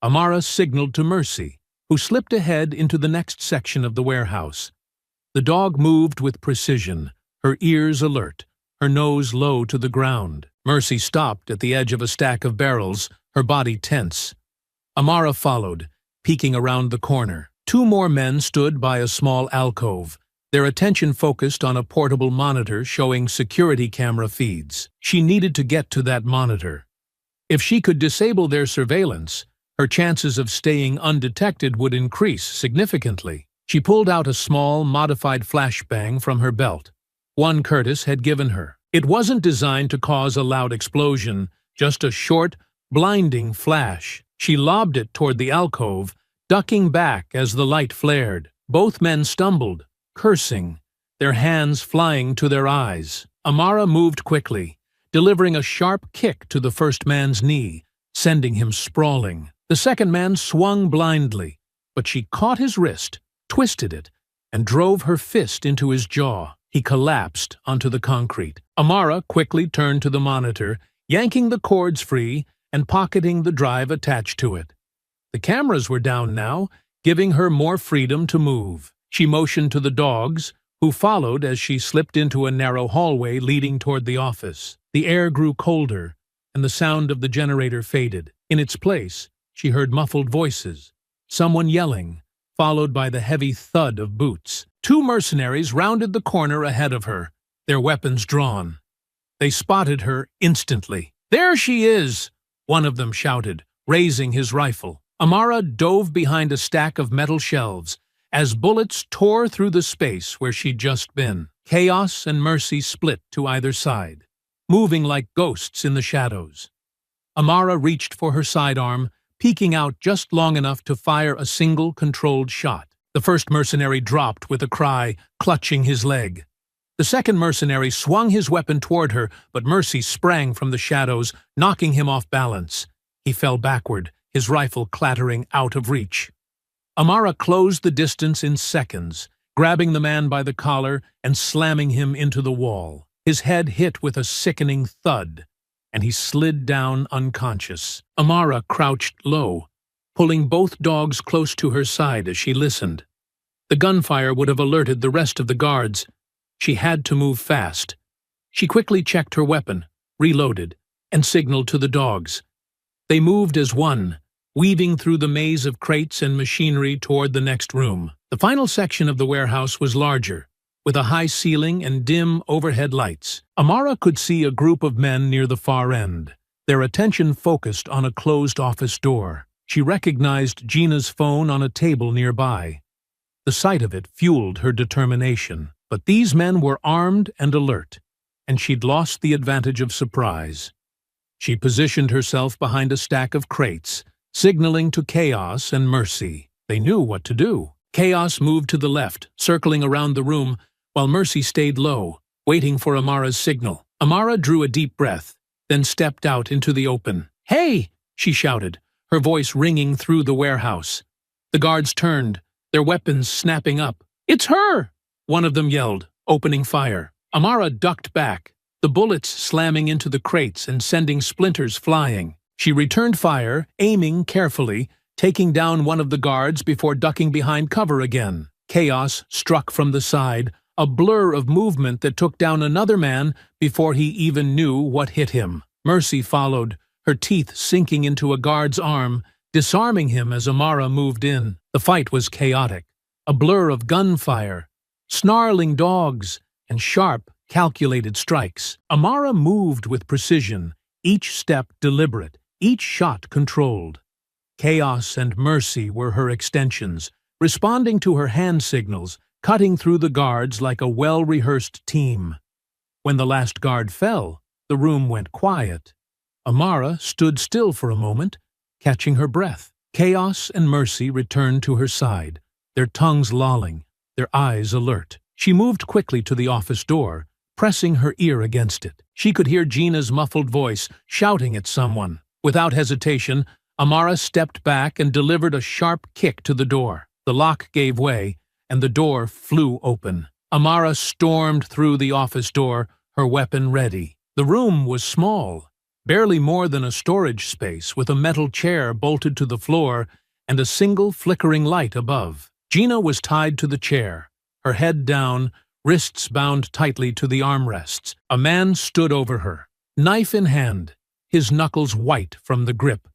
Amara signaled to Mercy, who slipped ahead into the next section of the warehouse. The dog moved with precision, her ears alert, her nose low to the ground. Mercy stopped at the edge of a stack of barrels, her body tense. Amara followed, peeking around the corner. 2 more men stood by a small alcove, their attention focused on a portable monitor showing security camera feeds. She needed to get to that monitor. If she could disable their surveillance, her chances of staying undetected would increase significantly. She pulled out a small, modified flashbang from her belt, one Curtis had given her. It wasn't designed to cause a loud explosion, just a short, blinding flash. She lobbed it toward the alcove, ducking back as the light flared. Both men stumbled, cursing, their hands flying to their eyes. Amara moved quickly, delivering a sharp kick to the first man's knee, sending him sprawling. The second man swung blindly, but she caught his wrist, twisted it, and drove her fist into his jaw. He collapsed onto the concrete. Amara quickly turned to the monitor, yanking the cords free and pocketing the drive attached to it. The cameras were down now, giving her more freedom to move. She motioned to the dogs, who followed as she slipped into a narrow hallway leading toward the office. The air grew colder, and the sound of the generator faded. In its place, she heard muffled voices, someone yelling, followed by the heavy thud of boots. 2 mercenaries rounded the corner ahead of her, their weapons drawn. They spotted her instantly. "There she is!" one of them shouted, raising his rifle. Amara dove behind a stack of metal shelves as bullets tore through the space where she'd just been. Chaos and Mercy split to either side, moving like ghosts in the shadows. Amara reached for her sidearm, peeking out just long enough to fire a single controlled shot. The first mercenary dropped with a cry, clutching his leg. The second mercenary swung his weapon toward her, but Mercy sprang from the shadows, knocking him off balance. He fell backward, his rifle clattering out of reach. Amara closed the distance in seconds, grabbing the man by the collar and slamming him into the wall. His head hit with a sickening thud, and he slid down unconscious. Amara crouched low, pulling both dogs close to her side as she listened. The gunfire would have alerted the rest of the guards. She had to move fast. She quickly checked her weapon, reloaded, and signaled to the dogs. They moved as one, weaving through the maze of crates and machinery toward the next room. The final section of the warehouse was larger, with a high ceiling and dim overhead lights. Amara could see a group of men near the far end, their attention focused on a closed office door. She recognized Gina's phone on a table nearby. The sight of it fueled her determination. But these men were armed and alert, and she'd lost the advantage of surprise. She positioned herself behind a stack of crates, signaling to Chaos and Mercy. They knew what to do. Chaos moved to the left, circling around the room, while Mercy stayed low, waiting for Amara's signal. Amara drew a deep breath, then stepped out into the open. "Hey!" she shouted, her voice ringing through the warehouse. The guards turned, their weapons snapping up. "It's her!" one of them yelled, opening fire. Amara ducked back, the bullets slamming into the crates and sending splinters flying. She returned fire, aiming carefully, taking down one of the guards before ducking behind cover again. Chaos struck from the side, a blur of movement that took down another man before he even knew what hit him. Mercy followed, her teeth sinking into a guard's arm, disarming him as Amara moved in. The fight was chaotic, a blur of gunfire, snarling dogs, and sharp, calculated strikes. Amara moved with precision, each step deliberate, each shot controlled. Chaos and Mercy were her extensions, responding to her hand signals, cutting through the guards like a well-rehearsed team. When the last guard fell, the room went quiet. Amara stood still for a moment, catching her breath. Chaos and Mercy returned to her side, their tongues lolling, their eyes alert. She moved quickly to the office door, pressing her ear against it. She could hear Gina's muffled voice shouting at someone. Without hesitation, Amara stepped back and delivered a sharp kick to the door. The lock gave way, and the door flew open. Amara stormed through the office door, her weapon ready. The room was small, barely more than a storage space, with a metal chair bolted to the floor and a single flickering light above. Gina was tied to the chair, her head down, wrists bound tightly to the armrests. A man stood over her, knife in hand, his knuckles white from the grip.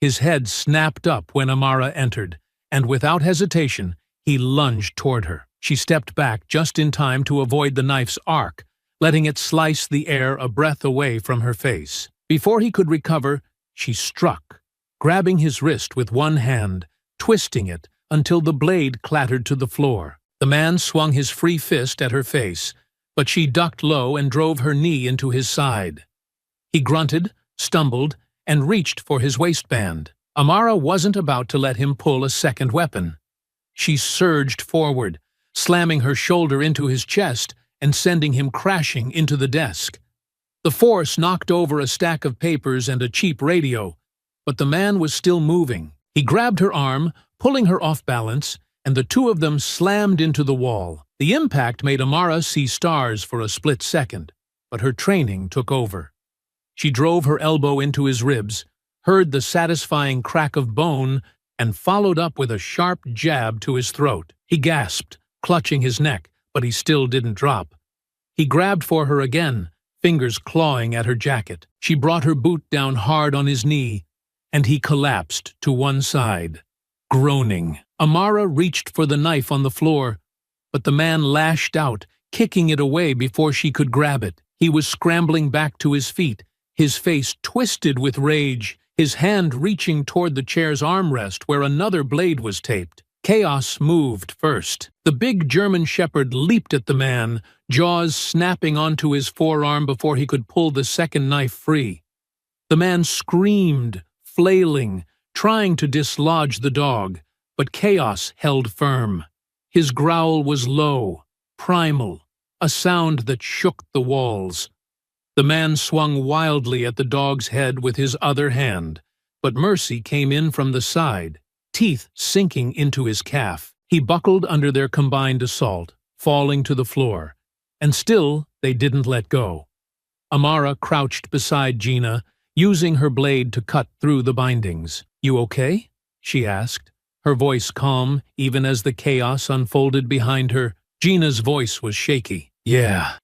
His head snapped up when Amara entered, and without hesitation, he lunged toward her. She stepped back just in time to avoid the knife's arc, letting it slice the air a breath away from her face. Before he could recover, she struck, grabbing his wrist with one hand, twisting it until the blade clattered to the floor. The man swung his free fist at her face, but she ducked low and drove her knee into his side. He grunted, stumbled, and reached for his waistband. Amara wasn't about to let him pull a second weapon. She surged forward, slamming her shoulder into his chest and sending him crashing into the desk. The force knocked over a stack of papers and a cheap radio, but the man was still moving. He grabbed her arm, pulling her off balance, and the two of them slammed into the wall. The impact made Amara see stars for a split second, but her training took over. She drove her elbow into his ribs, heard the satisfying crack of bone, and followed up with a sharp jab to his throat. He gasped, clutching his neck, but he still didn't drop. He grabbed for her again, fingers clawing at her jacket. She brought her boot down hard on his knee, and he collapsed to one side, groaning. Amara reached for the knife on the floor, but the man lashed out, kicking it away before she could grab it. He was scrambling back to his feet, his face twisted with rage, his hand reaching toward the chair's armrest where another blade was taped. Chaos moved first. The big German shepherd leaped at the man, jaws snapping onto his forearm before he could pull the second knife free. The man screamed, flailing, trying to dislodge the dog, but Chaos held firm. His growl was low, primal, a sound that shook the walls. The man swung wildly at the dog's head with his other hand, but Mercy came in from the side, teeth sinking into his calf. He buckled under their combined assault, falling to the floor, and still they didn't let go. Amara crouched beside Gina, using her blade to cut through the bindings. "You okay?" she asked, her voice calm even as the chaos unfolded behind her. Gina's voice was shaky. Yeah.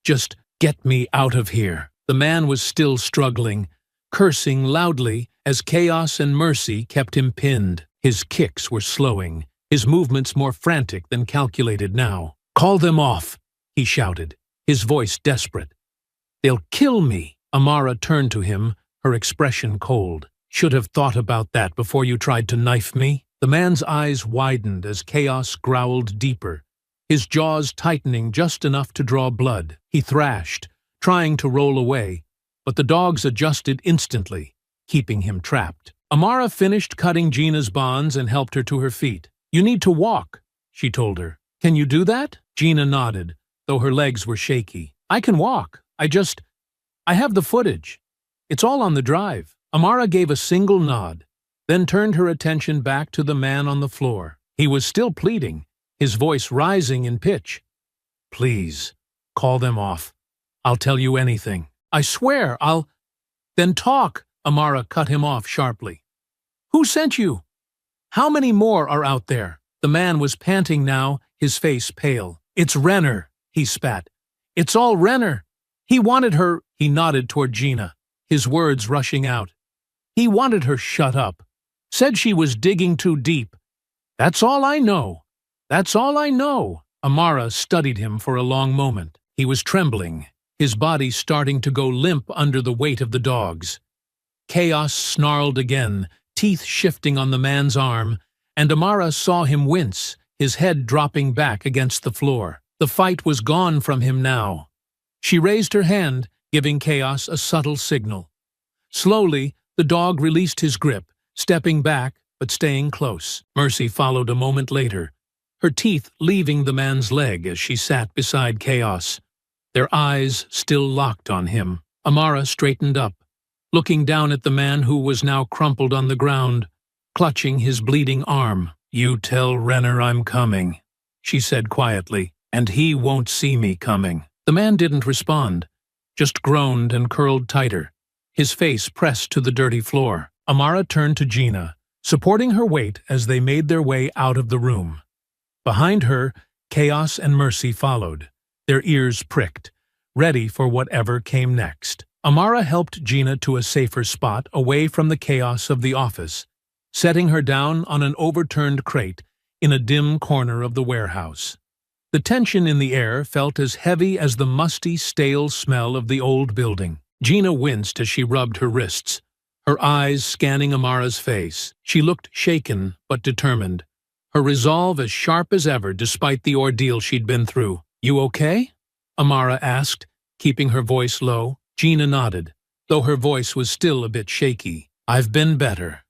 Just get me out of here." The man was still struggling, cursing loudly as Chaos and Mercy kept him pinned. His kicks were slowing, his movements more frantic than calculated now. "Call them off," he shouted, his voice desperate. "They'll kill me." Amara turned to him, her expression cold. "Should have thought about that before you tried to knife me." The man's eyes widened as Chaos growled deeper, his jaws tightening just enough to draw blood. He thrashed, trying to roll away, but the dogs adjusted instantly, keeping him trapped. Amara finished cutting Gina's bonds and helped her to her feet. "You need to walk," she told her. "Can you do that?" Gina nodded, though her legs were shaky. "I can walk. I have the footage. It's all on the drive." Amara gave a single nod, then turned her attention back to the man on the floor. He was still pleading, his voice rising in pitch. "Please, call them off. I'll tell you anything. I swear, I'll—" "Then talk," Amara cut him off sharply. "Who sent you? How many more are out there?" The man was panting now, his face pale. "It's Renner," he spat. "It's all Renner. He wanted her—" He nodded toward Gina, his words rushing out. "He wanted her shut up. Said she was digging too deep. That's all I know. That's all I know." Amara studied him for a long moment. He was trembling, his body starting to go limp under the weight of the dogs. Chaos snarled again, teeth shifting on the man's arm, and Amara saw him wince, his head dropping back against the floor. The fight was gone from him now. She raised her hand, giving Chaos a subtle signal. Slowly, the dog released his grip, stepping back but staying close. Mercy followed a moment later, her teeth leaving the man's leg as she sat beside Chaos, their eyes still locked on him. Amara straightened up, looking down at the man who was now crumpled on the ground, clutching his bleeding arm. "You tell Renner I'm coming," she said quietly, "and he won't see me coming." The man didn't respond, just groaned and curled tighter, his face pressed to the dirty floor. Amara turned to Gina, supporting her weight as they made their way out of the room. Behind her, Chaos and Mercy followed, their ears pricked, ready for whatever came next. Amara helped Gina to a safer spot away from the chaos of the office, setting her down on an overturned crate in a dim corner of the warehouse. The tension in the air felt as heavy as the musty, stale smell of the old building. Gina winced as she rubbed her wrists, her eyes scanning Amara's face. She looked shaken but determined, her resolve as sharp as ever despite the ordeal she'd been through. "You okay?" Amara asked, keeping her voice low. Gina nodded, though her voice was still a bit shaky. "I've been better,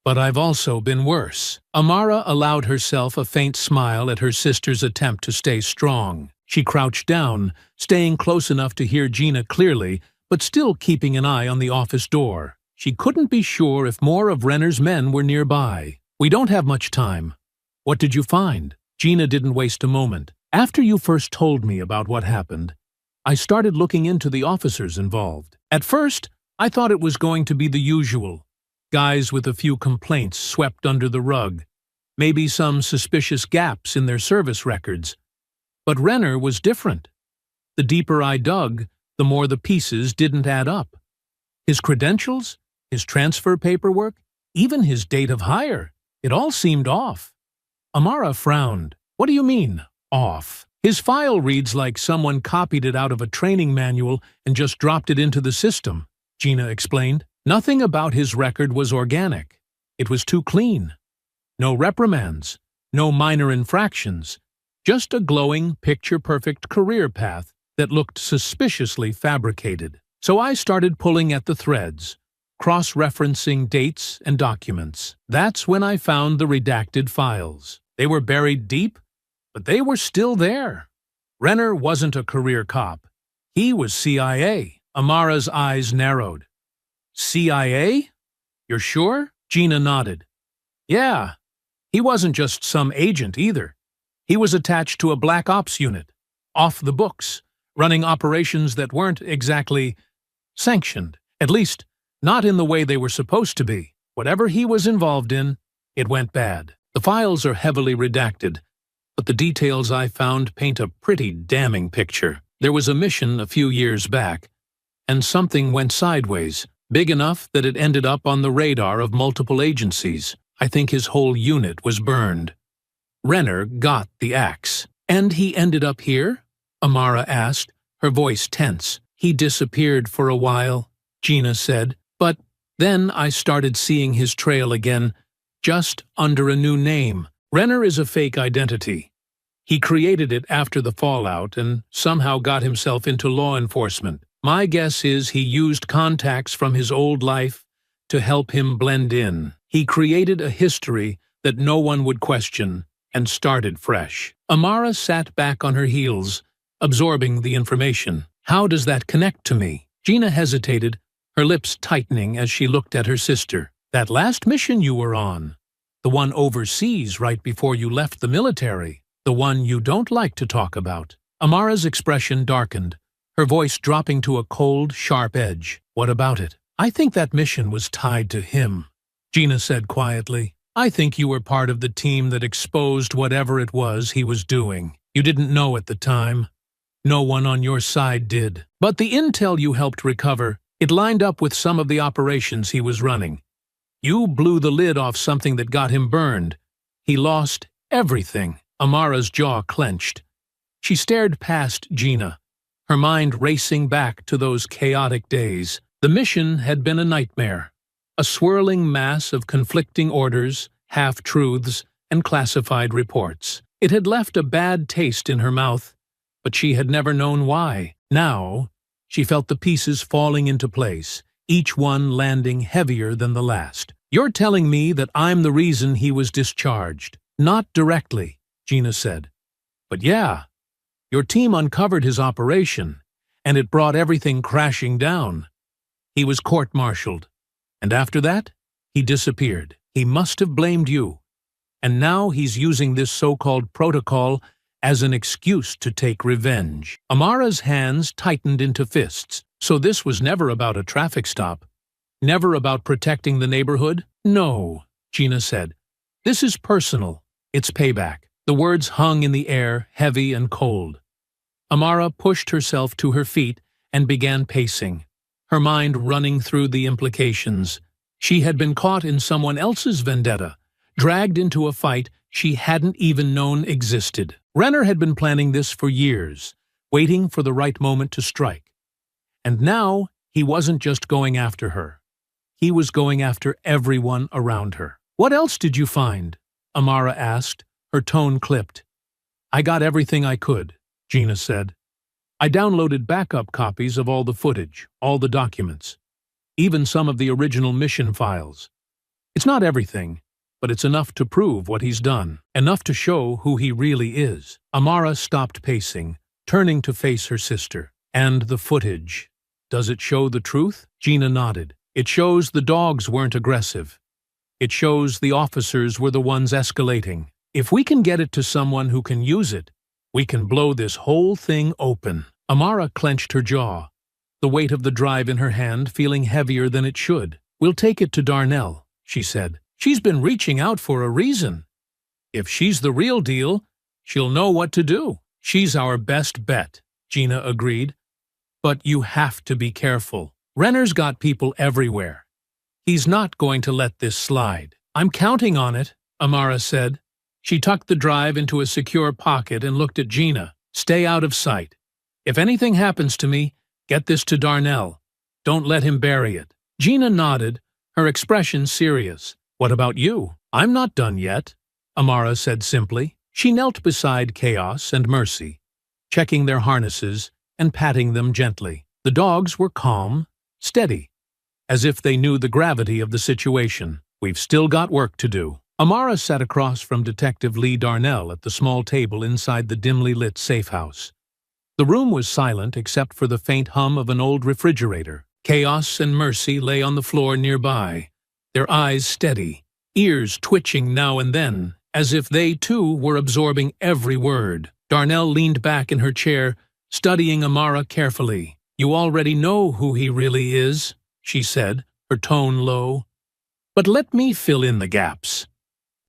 but I've also been worse." Amara allowed herself a faint smile at her sister's attempt to stay strong. She crouched down, staying close enough to hear Gina clearly, but still keeping an eye on the office door. She couldn't be sure if more of Renner's men were nearby. "We don't have much time. What did you find?" Gina didn't waste a moment. "After you first told me about what happened, I started looking into the officers involved. At first, I thought it was going to be the usual. Guys with a few complaints swept under the rug, maybe some suspicious gaps in their service records. But Renner was different. The deeper I dug, the more the pieces didn't add up. His credentials, his transfer paperwork, even his date of hire, it all seemed off." Amara frowned. "What do you mean, off?" "His file reads like someone copied it out of a training manual and just dropped it into the system," Gina explained. "Nothing about his record was organic. It was too clean. No reprimands, no minor infractions, just a glowing, picture-perfect career path that looked suspiciously fabricated. So I started pulling at the threads, cross-referencing dates and documents. That's when I found the redacted files. They were buried deep, but they were still there. Renner wasn't a career cop. He was CIA." Amara's eyes narrowed. "CIA? You're sure?" Gina nodded. "Yeah. He wasn't just some agent either. He was attached to a black ops unit, off the books, running operations that weren't exactly sanctioned, at least not in the way they were supposed to be. Whatever he was involved in, it went bad. The files are heavily redacted, but the details I found paint a pretty damning picture. There was a mission a few years back, and something went sideways, big enough that it ended up on the radar of multiple agencies. I think his whole unit was burned. Renner got the axe. "And he ended up here?" Amara asked, her voice tense. "He disappeared for a while," Gina said, "but then I started seeing his trail again, just under a new name. Renner is a fake identity. He created it after the fallout and somehow got himself into law enforcement. My guess is he used contacts from his old life to help him blend in. He created a history that no one would question and started fresh. Amara sat back on her heels, absorbing the information. How does that connect to me? Gina hesitated, her lips tightening as she looked at her sister. That last mission you were on, the one overseas right before you left the military, the one you don't like to talk about. Amara's expression darkened, her voice dropping to a cold, sharp edge. What about it? I think that mission was tied to him, Gina said quietly. I think you were part of the team that exposed whatever it was he was doing. You didn't know at the time. No one on your side did. But the intel you helped recover, it lined up with some of the operations he was running. You blew the lid off something that got him burned. He lost everything. Amara's jaw clenched. She stared past Gina, her mind racing back to those chaotic days. The mission had been a nightmare, a swirling mass of conflicting orders, half-truths, and classified reports. It had left a bad taste in her mouth, but she had never known why. Now, she felt the pieces falling into place, each one landing heavier than the last. You're telling me that I'm the reason he was discharged. Not directly, Gina said. But yeah, your team uncovered his operation, and it brought everything crashing down. He was court-martialed, and after that, he disappeared. He must have blamed you, and now he's using this so-called protocol as an excuse to take revenge. Amara's hands tightened into fists. So this was never about a traffic stop? Never about protecting the neighborhood? No, Gina said. This is personal. It's payback. The words hung in the air, heavy and cold. Amara pushed herself to her feet and began pacing, her mind running through the implications. She had been caught in someone else's vendetta, dragged into a fight she hadn't even known existed. Renner had been planning this for years, waiting for the right moment to strike. And now, he wasn't just going after her. He was going after everyone around her. What else did you find? Amara asked, her tone clipped. I got everything I could, Gina said. I downloaded backup copies of all the footage, all the documents, even some of the original mission files. It's not everything, but it's enough to prove what he's done, enough to show who he really is. Amara stopped pacing, turning to face her sister. And the footage. Does it show the truth? Gina nodded. It shows the dogs weren't aggressive. It shows the officers were the ones escalating. If we can get it to someone who can use it, we can blow this whole thing open. Amara clenched her jaw, the weight of the drive in her hand feeling heavier than it should. We'll take it to Darnell, she said. She's been reaching out for a reason. If she's the real deal, she'll know what to do. She's our best bet, Gina agreed. But you have to be careful. Renner's got people everywhere. He's not going to let this slide. I'm counting on it, Amara said. She tucked the drive into a secure pocket and looked at Gina. Stay out of sight. If anything happens to me, get this to Darnell. Don't let him bury it. Gina nodded, her expression serious. What about you? I'm not done yet, Amara said simply. She knelt beside Chaos and Mercy, checking their harnesses and patting them gently. The dogs were calm, steady, as if they knew the gravity of the situation. We've still got work to do. Amara sat across from Detective Lee Darnell at the small table inside the dimly lit safe house. The room was silent except for the faint hum of an old refrigerator. Chaos and Mercy lay on the floor nearby, their eyes steady, ears twitching now and then, as if they too were absorbing every word. Darnell leaned back in her chair, studying Amara carefully. You already know who he really is, she said, her tone low. But let me fill in the gaps.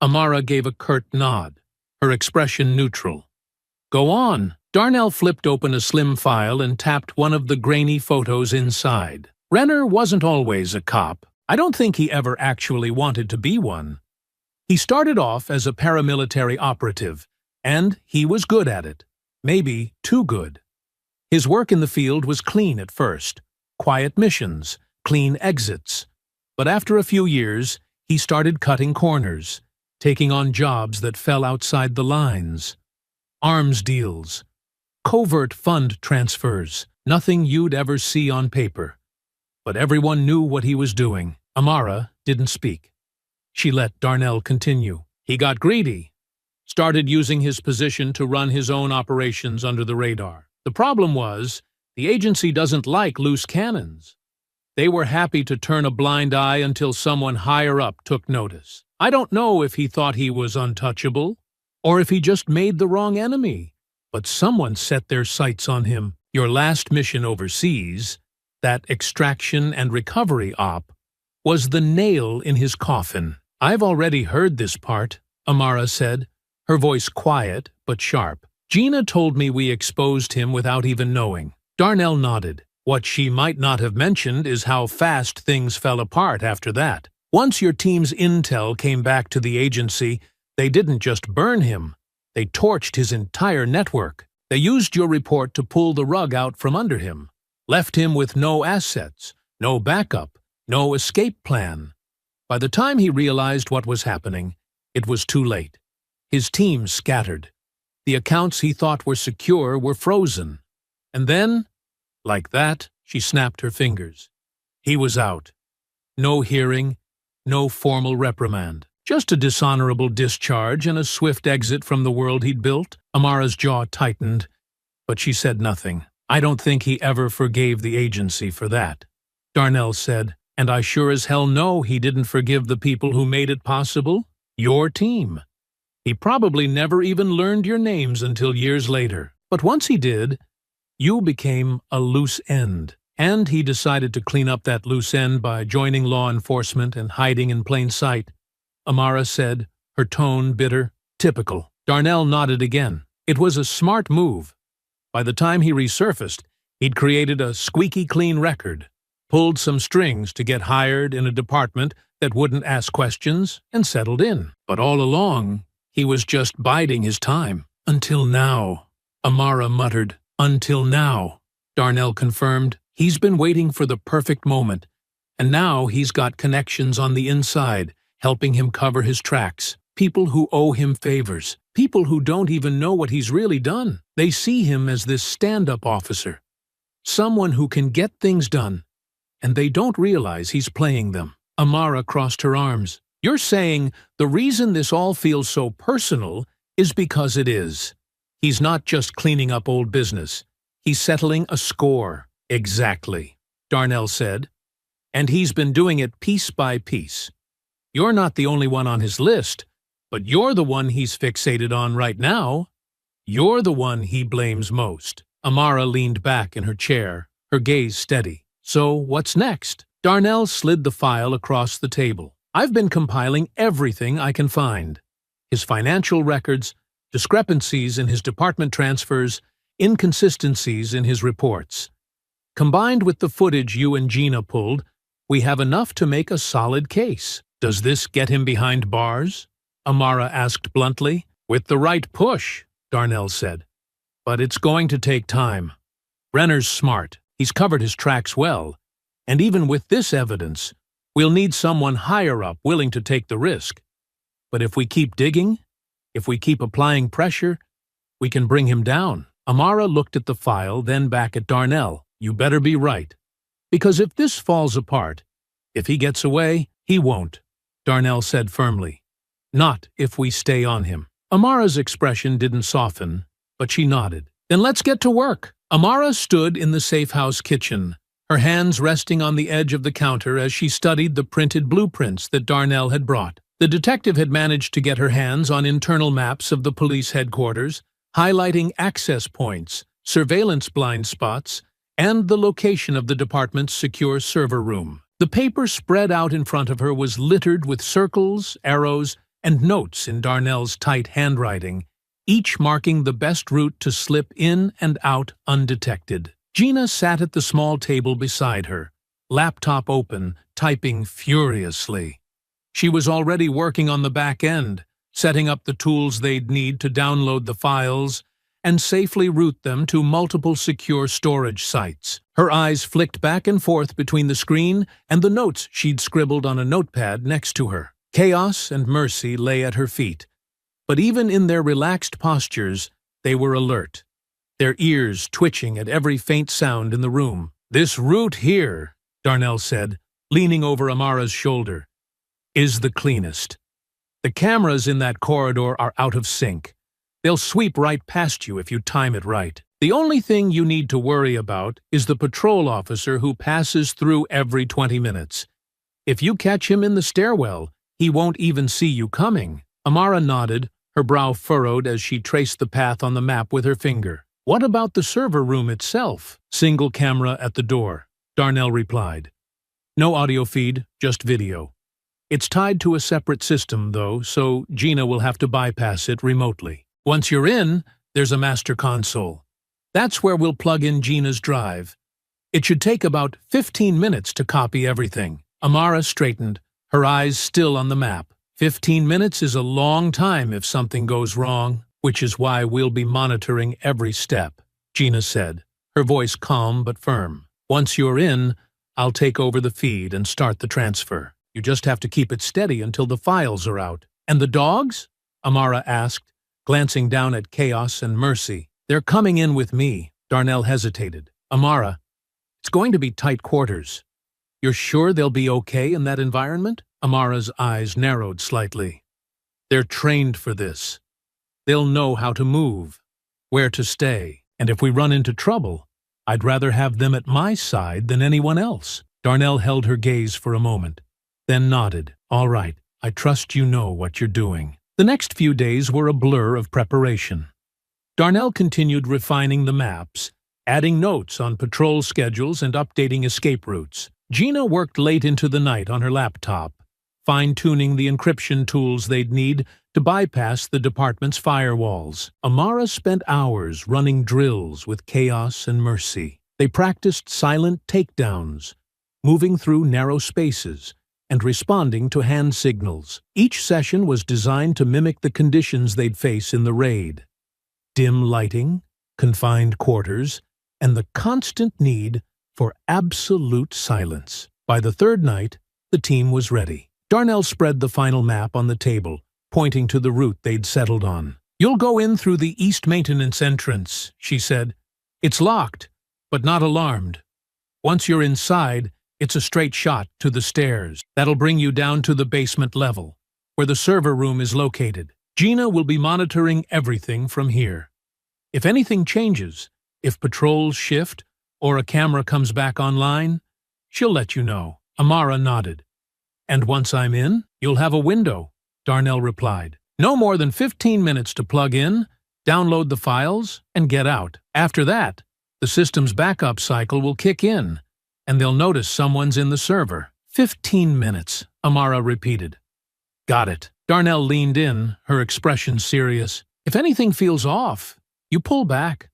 Amara gave a curt nod, her expression neutral. Go on. Darnell flipped open a slim file and tapped one of the grainy photos inside. Renner wasn't always a cop. I don't think he ever actually wanted to be one. He started off as a paramilitary operative, and he was good at it. Maybe too good. His work in the field was clean at first. Quiet missions, clean exits. But after a few years, He started cutting corners, taking on jobs that fell outside the lines. Arms deals, covert fund transfers, nothing you'd ever see on paper. But everyone knew what he was doing. Amara didn't speak. She let Darnell continue. He got greedy, started using his position to run his own operations under the radar. The problem was, the agency doesn't like loose cannons. They were happy to turn a blind eye until someone higher up took notice. I don't know if he thought he was untouchable, or if he just made the wrong enemy, but someone set their sights on him. Your last mission overseas, that extraction and recovery op, was the nail in his coffin. I've already heard this part, Amara said, her voice quiet but sharp. Gina told me we exposed him without even knowing. Darnell nodded. What she might not have mentioned is how fast things fell apart after that. Once your team's intel came back to the agency, they didn't just burn him. They torched his entire network. They used your report to pull the rug out from under him, left him with no assets, no backup, no escape plan. By the time he realized what was happening, it was too late. His team scattered. The accounts he thought were secure were frozen. And then, like that, she snapped her fingers. He was out. No hearing, no formal reprimand. Just a dishonorable discharge and a swift exit from the world he'd built. Amara's jaw tightened, but she said nothing. I don't think he ever forgave the agency for that. Darnell said, and I sure as hell know he didn't forgive the people who made it possible. Your team. He probably never even learned your names until years later. But once he did, you became a loose end. And he decided to clean up that loose end by joining law enforcement and hiding in plain sight. Amara said, her tone bitter. Typical. Darnell nodded again. It was a smart move. By the time he resurfaced, he'd created a squeaky clean record, pulled some strings to get hired in a department that wouldn't ask questions, and settled in. But all along, he was just biding his time. Until now, Amara muttered. Until now, Darnell confirmed. He's been waiting for the perfect moment, and now he's got connections on the inside, helping him cover his tracks. People who owe him favors. People who don't even know what he's really done. They see him as this stand-up officer. Someone who can get things done, and they don't realize he's playing them. Amara crossed her arms. You're saying the reason this all feels so personal is because it is. He's not just cleaning up old business. He's settling a score. Exactly, Darnell said. And he's been doing it piece by piece. You're not the only one on his list, but you're the one he's fixated on right now. You're the one he blames most. Amara leaned back in her chair, her gaze steady. So what's next? Darnell slid the file across the table. I've been compiling everything I can find. His financial records, discrepancies in his department transfers, inconsistencies in his reports. Combined with the footage you and Gina pulled, we have enough to make a solid case. Does this get him behind bars? Amara asked bluntly. With the right push, Darnell said. But it's going to take time. Renner's smart. He's covered his tracks well. And even with this evidence, we'll need someone higher up willing to take the risk. But if we keep digging, if we keep applying pressure, we can bring him down. Amara looked at the file, then back at Darnell. You better be right. Because if this falls apart, if he gets away, he won't, Darnell said firmly. Not if we stay on him. Amara's expression didn't soften, but she nodded. Then let's get to work. Amara stood in the safe house kitchen, her hands resting on the edge of the counter as she studied the printed blueprints that Darnell had brought. The detective had managed to get her hands on internal maps of the police headquarters, highlighting access points, surveillance blind spots, and the location of the department's secure server room. The paper spread out in front of her was littered with circles, arrows, and notes in Darnell's tight handwriting, each marking the best route to slip in and out undetected. Gina sat at the small table beside her, laptop open, typing furiously. She was already working on the back end, setting up the tools they'd need to download the files and safely route them to multiple secure storage sites. Her eyes flicked back and forth between the screen and the notes she'd scribbled on a notepad next to her. Chaos and Mercy lay at her feet, but even in their relaxed postures, they were alert, their ears twitching at every faint sound in the room. "This route here," Darnell said, leaning over Amara's shoulder, "is the cleanest. The cameras in that corridor are out of sync. They'll sweep right past you if you time it right. The only thing you need to worry about is the patrol officer who passes through every 20 minutes. If you catch him in the stairwell, he won't even see you coming." Amara nodded, her brow furrowed as she traced the path on the map with her finger. "What about the server room itself?" "Single camera at the door," Darnell replied. "No audio feed, just video. It's tied to a separate system, though, so Gina will have to bypass it remotely. Once you're in, there's a master console. That's where we'll plug in Gina's drive. It should take about 15 minutes to copy everything." Amara straightened, her eyes still on the map. 15 minutes is a long time if something goes wrong, which is why we'll be monitoring every step, Gina said, her voice calm but firm. "Once you're in, I'll take over the feed and start the transfer. You just have to keep it steady until the files are out." "And the dogs?" Amara asked, glancing down at Chaos and Mercy. "They're coming in with me." Darnell hesitated. "Amara, it's going to be tight quarters. You're sure they'll be okay in that environment?" Amara's eyes narrowed slightly. "They're trained for this. They'll know how to move, where to stay, and if we run into trouble, I'd rather have them at my side than anyone else." Darnell held her gaze for a moment, then nodded. "All right, I trust you know what you're doing." The next few days were a blur of preparation. Darnell continued refining the maps, adding notes on patrol schedules and updating escape routes. Gina worked late into the night on her laptop, fine-tuning the encryption tools they'd need to bypass the department's firewalls. Amara spent hours running drills with Chaos and Mercy. They practiced silent takedowns, moving through narrow spaces, and responding to hand signals. Each session was designed to mimic the conditions they'd face in the raid. Dim lighting, confined quarters, and the constant need for absolute silence. By the third night, the team was ready. Darnell spread the final map on the table, pointing to the route they'd settled on. "You'll go in through the east maintenance entrance," she said. "It's locked, but not alarmed. Once you're inside, it's a straight shot to the stairs. That'll bring you down to the basement level, where the server room is located. Gina will be monitoring everything from here. If anything changes, if patrols shift, or a camera comes back online, she'll let you know." Amara nodded. "And once I'm in, you'll have a window," Darnell replied. "No more than 15 minutes to plug in, download the files, and get out. After that, the system's backup cycle will kick in, and they'll notice someone's in the server." 15 minutes, Amara repeated. "Got it." Darnell leaned in, her expression serious. "If anything feels off, you pull back.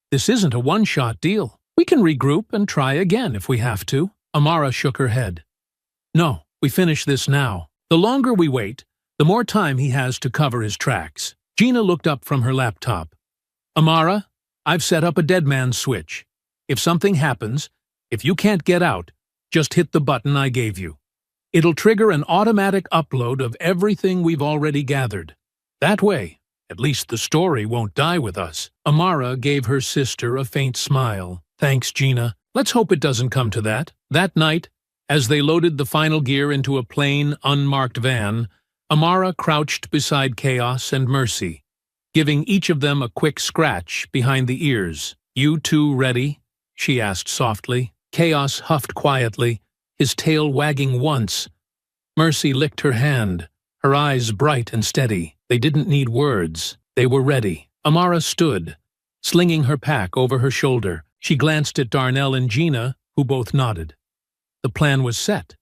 This isn't a one-shot deal. We can regroup and try again if we have to." Amara shook her head. "No, we finish this now. The longer we wait, the more time he has to cover his tracks." Gina looked up from her laptop. "Amara, I've set up a dead man's switch. If something happens, if you can't get out, just hit the button I gave you. It'll trigger an automatic upload of everything we've already gathered. That way, at least the story won't die with us." Amara gave her sister a faint smile. "Thanks, Gina. Let's hope it doesn't come to that." That night, as they loaded the final gear into a plain, unmarked van, Amara crouched beside Chaos and Mercy, giving each of them a quick scratch behind the ears. "You two ready?" she asked softly. Chaos huffed quietly, his tail wagging once. Mercy licked her hand, her eyes bright and steady. They didn't need words. They were ready. Amara stood, slinging her pack over her shoulder. She glanced at Darnell and Gina, who both nodded. The plan was set.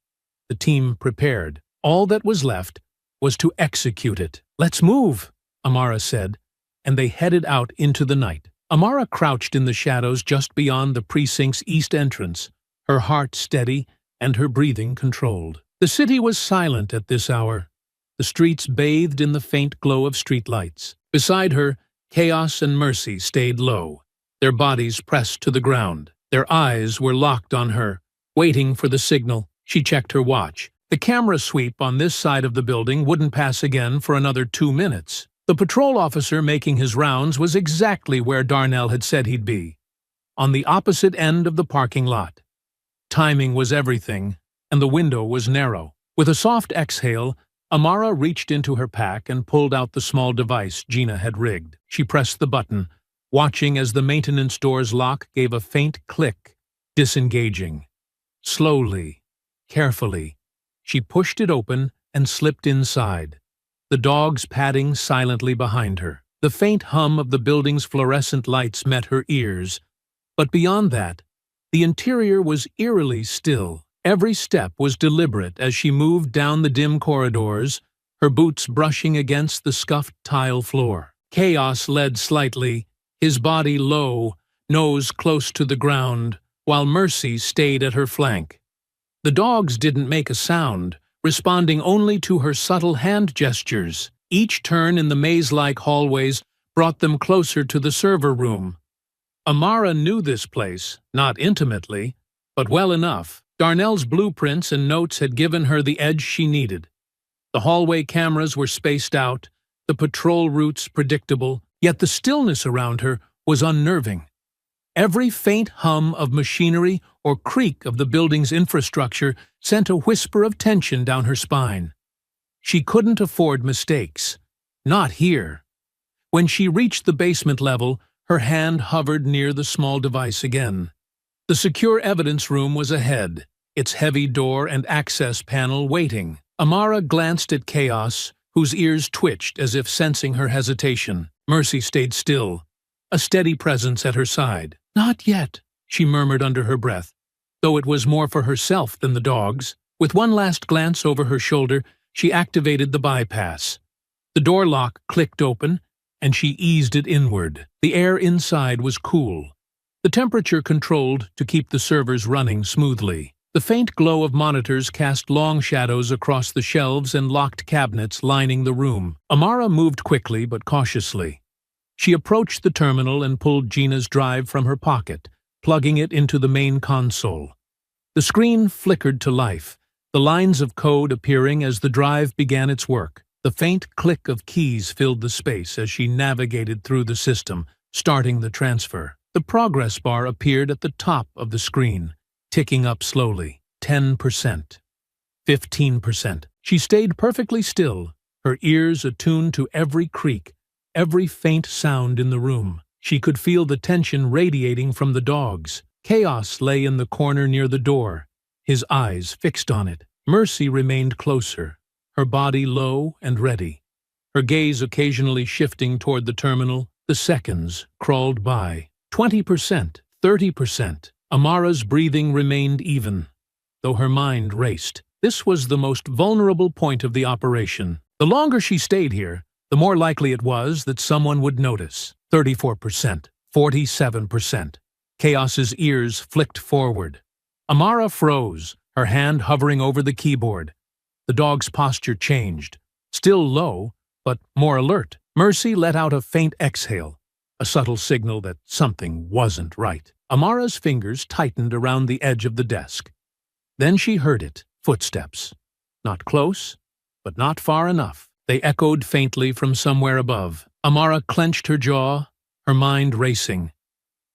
The team prepared. All that was left was to execute it. "Let's move," Amara said, and they headed out into the night. Amara crouched in the shadows just beyond the precinct's east entrance, her heart steady and her breathing controlled. The city was silent at this hour, the streets bathed in the faint glow of streetlights. Beside her, Chaos and Mercy stayed low, their bodies pressed to the ground. Their eyes were locked on her, waiting for the signal. She checked her watch. The camera sweep on this side of the building wouldn't pass again for another 2 minutes. The patrol officer making his rounds was exactly where Darnell had said he'd be, on the opposite end of the parking lot. Timing was everything, and the window was narrow. With a soft exhale, Amara reached into her pack and pulled out the small device Gina had rigged. She pressed the button, watching as the maintenance door's lock gave a faint click, disengaging. Slowly, carefully, she pushed it open and slipped inside, the dogs padding silently behind her. The faint hum of the building's fluorescent lights met her ears, but beyond that, the interior was eerily still. Every step was deliberate as she moved down the dim corridors, her boots brushing against the scuffed tile floor. Chaos led slightly, his body low, nose close to the ground, while Mercy stayed at her flank. The dogs didn't make a sound, responding only to her subtle hand gestures. Each turn in the maze-like hallways brought them closer to the server room. Amara knew this place, not intimately, but well enough. Darnell's blueprints and notes had given her the edge she needed. The hallway cameras were spaced out, the patrol routes predictable, yet the stillness around her was unnerving. Every faint hum of machinery or creak of the building's infrastructure sent a whisper of tension down her spine. She couldn't afford mistakes. Not here. When she reached the basement level, her hand hovered near the small device again. The secure evidence room was ahead, its heavy door and access panel waiting. Amara glanced at Chaos, whose ears twitched as if sensing her hesitation. Mercy stayed still, a steady presence at her side. "Not yet," she murmured under her breath, though it was more for herself than the dogs. With one last glance over her shoulder, she activated the bypass. The door lock clicked open, and she eased it inward. The air inside was cool, the temperature controlled to keep the servers running smoothly. The faint glow of monitors cast long shadows across the shelves and locked cabinets lining the room. Amara moved quickly but cautiously. She approached the terminal and pulled Gina's drive from her pocket, plugging it into the main console. The screen flickered to life, the lines of code appearing as the drive began its work. The faint click of keys filled the space as she navigated through the system, starting the transfer. The progress bar appeared at the top of the screen, ticking up slowly. 10%. 15%. She stayed perfectly still, her ears attuned to every creak, every faint sound in the room. She could feel the tension radiating from the dogs. Chaos lay in the corner near the door, his eyes fixed on it. Mercy remained closer, her body low and ready, her gaze occasionally shifting toward the terminal. The seconds crawled by. 20%, 30%. Amara's breathing remained even, though her mind raced. This was the most vulnerable point of the operation. The longer she stayed here, the more likely it was that someone would notice. 34%, 47%. Chaos's ears flicked forward. Amara froze, her hand hovering over the keyboard. The dog's posture changed, still low, but more alert. Mercy let out a faint exhale, a subtle signal that something wasn't right. Amara's fingers tightened around the edge of the desk. Then she heard it, footsteps. Not close, but not far enough. They echoed faintly from somewhere above. Amara clenched her jaw, her mind racing.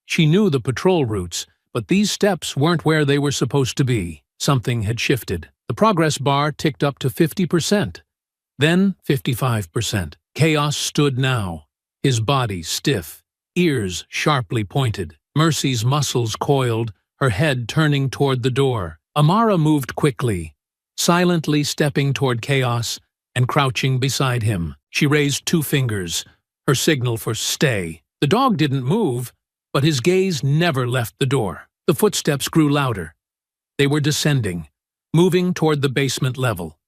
She knew the patrol routes, but these steps weren't where they were supposed to be. Something had shifted. The progress bar ticked up to 50%, then 55%. Chaos stood now, his body stiff, ears sharply pointed. Mercy's muscles coiled, her head turning toward the door. Amara moved quickly, silently stepping toward Chaos and crouching beside him. She raised 2 fingers, her signal for stay. The dog didn't move, but his gaze never left the door. The footsteps grew louder. They were descending, moving toward the basement level.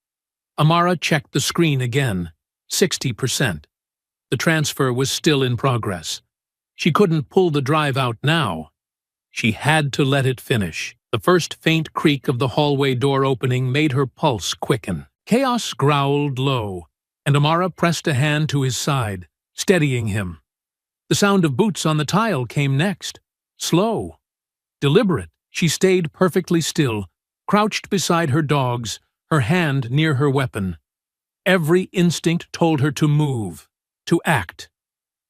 Amara checked the screen again. 60%. The transfer was still in progress. She couldn't pull the drive out now. She had to let it finish. The first faint creak of the hallway door opening made her pulse quicken. Chaos growled low, and Amara pressed a hand to his side, steadying him. The sound of boots on the tile came next. Slow, deliberate. She stayed perfectly still, crouched beside her dogs, her hand near her weapon. Every instinct told her to move, to act.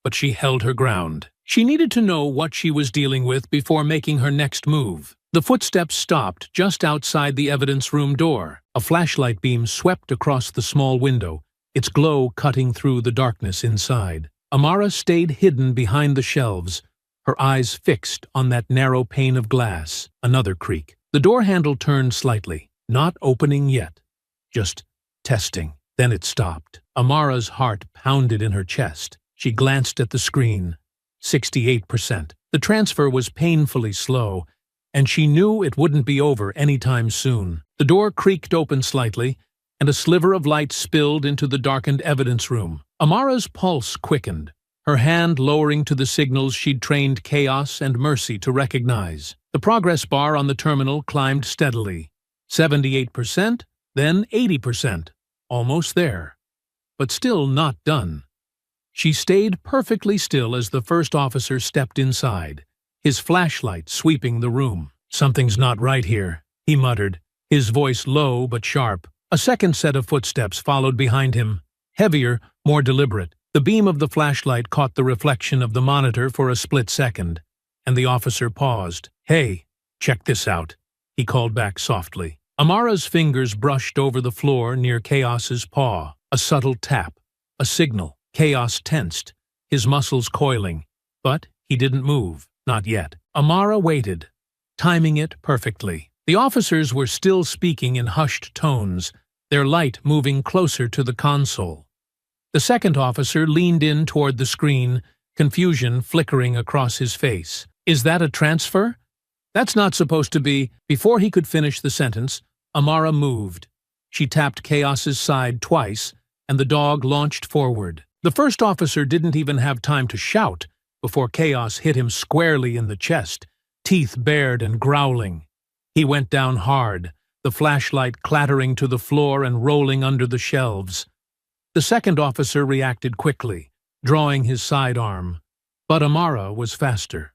But she held her ground. She needed to know what she was dealing with before making her next move. The footsteps stopped just outside the evidence room door. A flashlight beam swept across the small window, its glow cutting through the darkness inside. Amara stayed hidden behind the shelves, her eyes fixed on that narrow pane of glass. Another creak. The door handle turned slightly, not opening yet, just testing. Then it stopped. Amara's heart pounded in her chest. She glanced at the screen. 68%. The transfer was painfully slow, and she knew it wouldn't be over anytime soon. The door creaked open slightly, and a sliver of light spilled into the darkened evidence room. Amara's pulse quickened, her hand lowering to the signals she'd trained Chaos and Mercy to recognize. The progress bar on the terminal climbed steadily. 78%, then 80%. Almost there. But still not done. She stayed perfectly still as the first officer stepped inside, his flashlight sweeping the room. "Something's not right here," he muttered, his voice low but sharp. A second set of footsteps followed behind him, heavier, more deliberate. The beam of the flashlight caught the reflection of the monitor for a split second, and the officer paused. "Hey, check this out," he called back softly. Amara's fingers brushed over the floor near Chaos's paw. A subtle tap, a signal. Chaos tensed, his muscles coiling. But he didn't move, not yet. Amara waited, timing it perfectly. The officers were still speaking in hushed tones, their light moving closer to the console. The second officer leaned in toward the screen, confusion flickering across his face. "Is that a transfer? That's not supposed to be—" Before he could finish the sentence, Amara moved. She tapped Chaos's side twice, and the dog launched forward. The first officer didn't even have time to shout before Chaos hit him squarely in the chest, teeth bared and growling. He went down hard, the flashlight clattering to the floor and rolling under the shelves. The second officer reacted quickly, drawing his sidearm. But Amara was faster.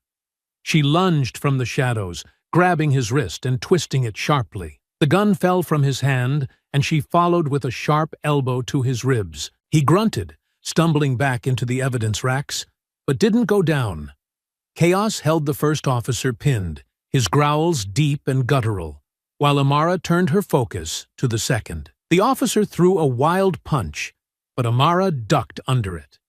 She lunged from the shadows, grabbing his wrist and twisting it sharply. The gun fell from his hand, and she followed with a sharp elbow to his ribs. He grunted, stumbling back into the evidence racks, but didn't go down. Chaos held the first officer pinned, his growls deep and guttural, while Amara turned her focus to the second. The officer threw a wild punch, but Amara ducked under it.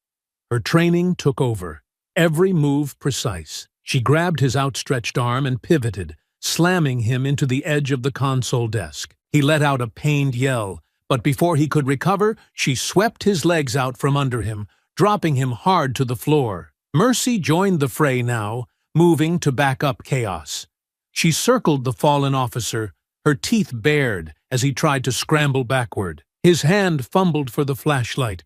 Her training took over, every move precise. She grabbed his outstretched arm and pivoted, slamming him into the edge of the console desk. He let out a pained yell, but before he could recover, she swept his legs out from under him, dropping him hard to the floor. Mercy joined the fray now, moving to back up Chaos. She circled the fallen officer, her teeth bared as he tried to scramble backward. His hand fumbled for the flashlight,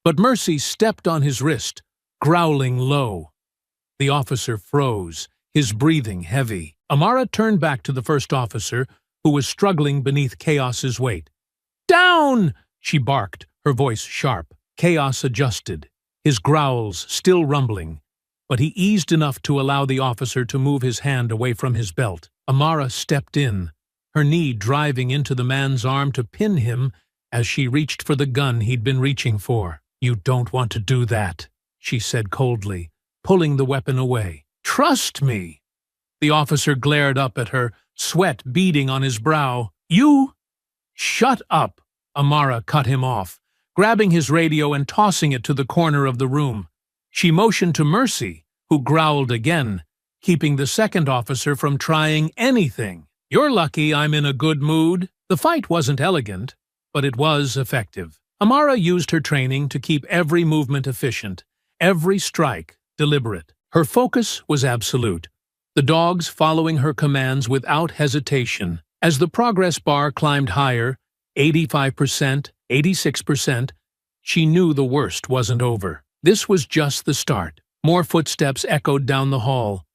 but Mercy stepped on his wrist, growling low. The officer froze, his breathing heavy. Amara turned back to the first officer, who was struggling beneath Chaos's weight. "Down!" she barked, her voice sharp. Chaos adjusted, his growls still rumbling, but he eased enough to allow the officer to move his hand away from his belt. Amara stepped in, her knee driving into the man's arm to pin him as she reached for the gun he'd been reaching for. "You don't want to do that," she said coldly, pulling the weapon away. "Trust me." The officer glared up at her, sweat beading on his brow. "You—" "Shut up!" Amara cut him off, grabbing his radio and tossing it to the corner of the room. She motioned to Mercy, who growled again, keeping the second officer from trying anything. "You're lucky I'm in a good mood." The fight wasn't elegant, but it was effective. Amara used her training to keep every movement efficient, every strike deliberate. Her focus was absolute, the dogs following her commands without hesitation. As the progress bar climbed higher, 85%, 86%, she knew the worst wasn't over. This was just the start. More footsteps echoed down the hall.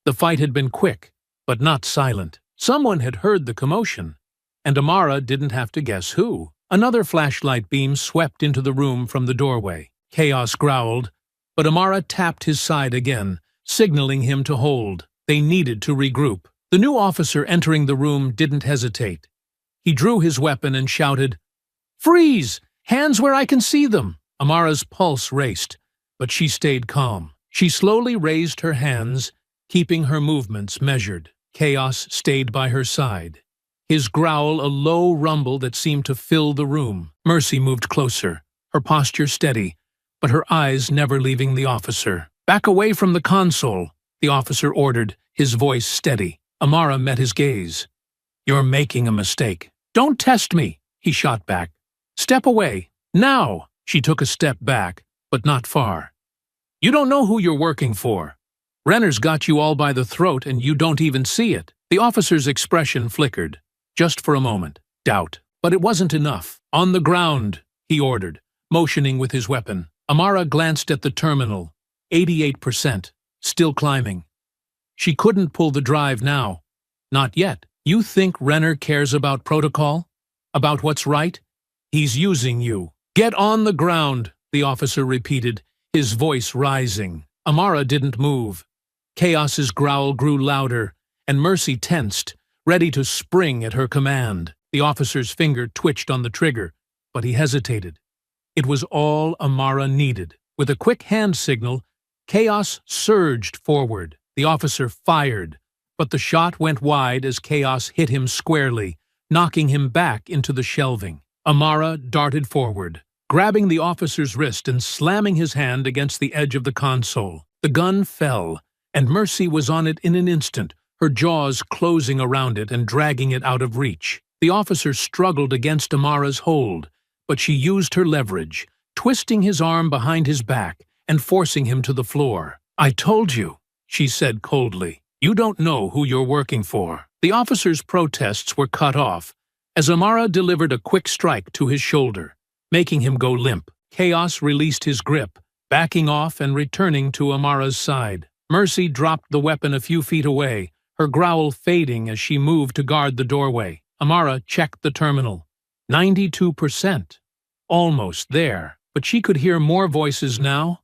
The fight had been quick, but not silent. Someone had heard the commotion, and Amara didn't have to guess who. Another flashlight beam swept into the room from the doorway. Chaos growled, but Amara tapped his side again, signaling him to hold. They needed to regroup. The new officer entering the room didn't hesitate. He drew his weapon and shouted, "Freeze! Hands where I can see them!" Amara's pulse raced, but she stayed calm. She slowly raised her hands, keeping her movements measured. Chaos stayed by her side, his growl a low rumble that seemed to fill the room. Mercy moved closer, her posture steady, but her eyes never leaving the officer. "Back away from the console," the officer ordered, his voice steady. Amara met his gaze. "You're making a mistake." "Don't test me," he shot back. "Step away, now." She took a step back, but not far. "You don't know who you're working for. Renner's got you all by the throat and you don't even see it." The officer's expression flickered, just for a moment. Doubt. But it wasn't enough. "On the ground," he ordered, motioning with his weapon. Amara glanced at the terminal. 88%. Still climbing. She couldn't pull the drive now. Not yet. "You think Renner cares about protocol? About what's right? He's using you." "Get on the ground," the officer repeated, his voice rising. Amara didn't move. Chaos's growl grew louder, and Mercy tensed, ready to spring at her command. The officer's finger twitched on the trigger, but he hesitated. It was all Amara needed. With a quick hand signal, Chaos surged forward. The officer fired, but the shot went wide as Chaos hit him squarely, knocking him back into the shelving. Amara darted forward, grabbing the officer's wrist and slamming his hand against the edge of the console. The gun fell, and Mercy was on it in an instant, her jaws closing around it and dragging it out of reach. The officer struggled against Amara's hold, but she used her leverage, twisting his arm behind his back and forcing him to the floor. "I told you," she said coldly. "You don't know who you're working for." The officer's protests were cut off as Amara delivered a quick strike to his shoulder, making him go limp. Chaos released his grip, backing off and returning to Amara's side. Mercy dropped the weapon a few feet away, her growl fading as she moved to guard the doorway. Amara checked the terminal. 92%. Almost there. But she could hear more voices now,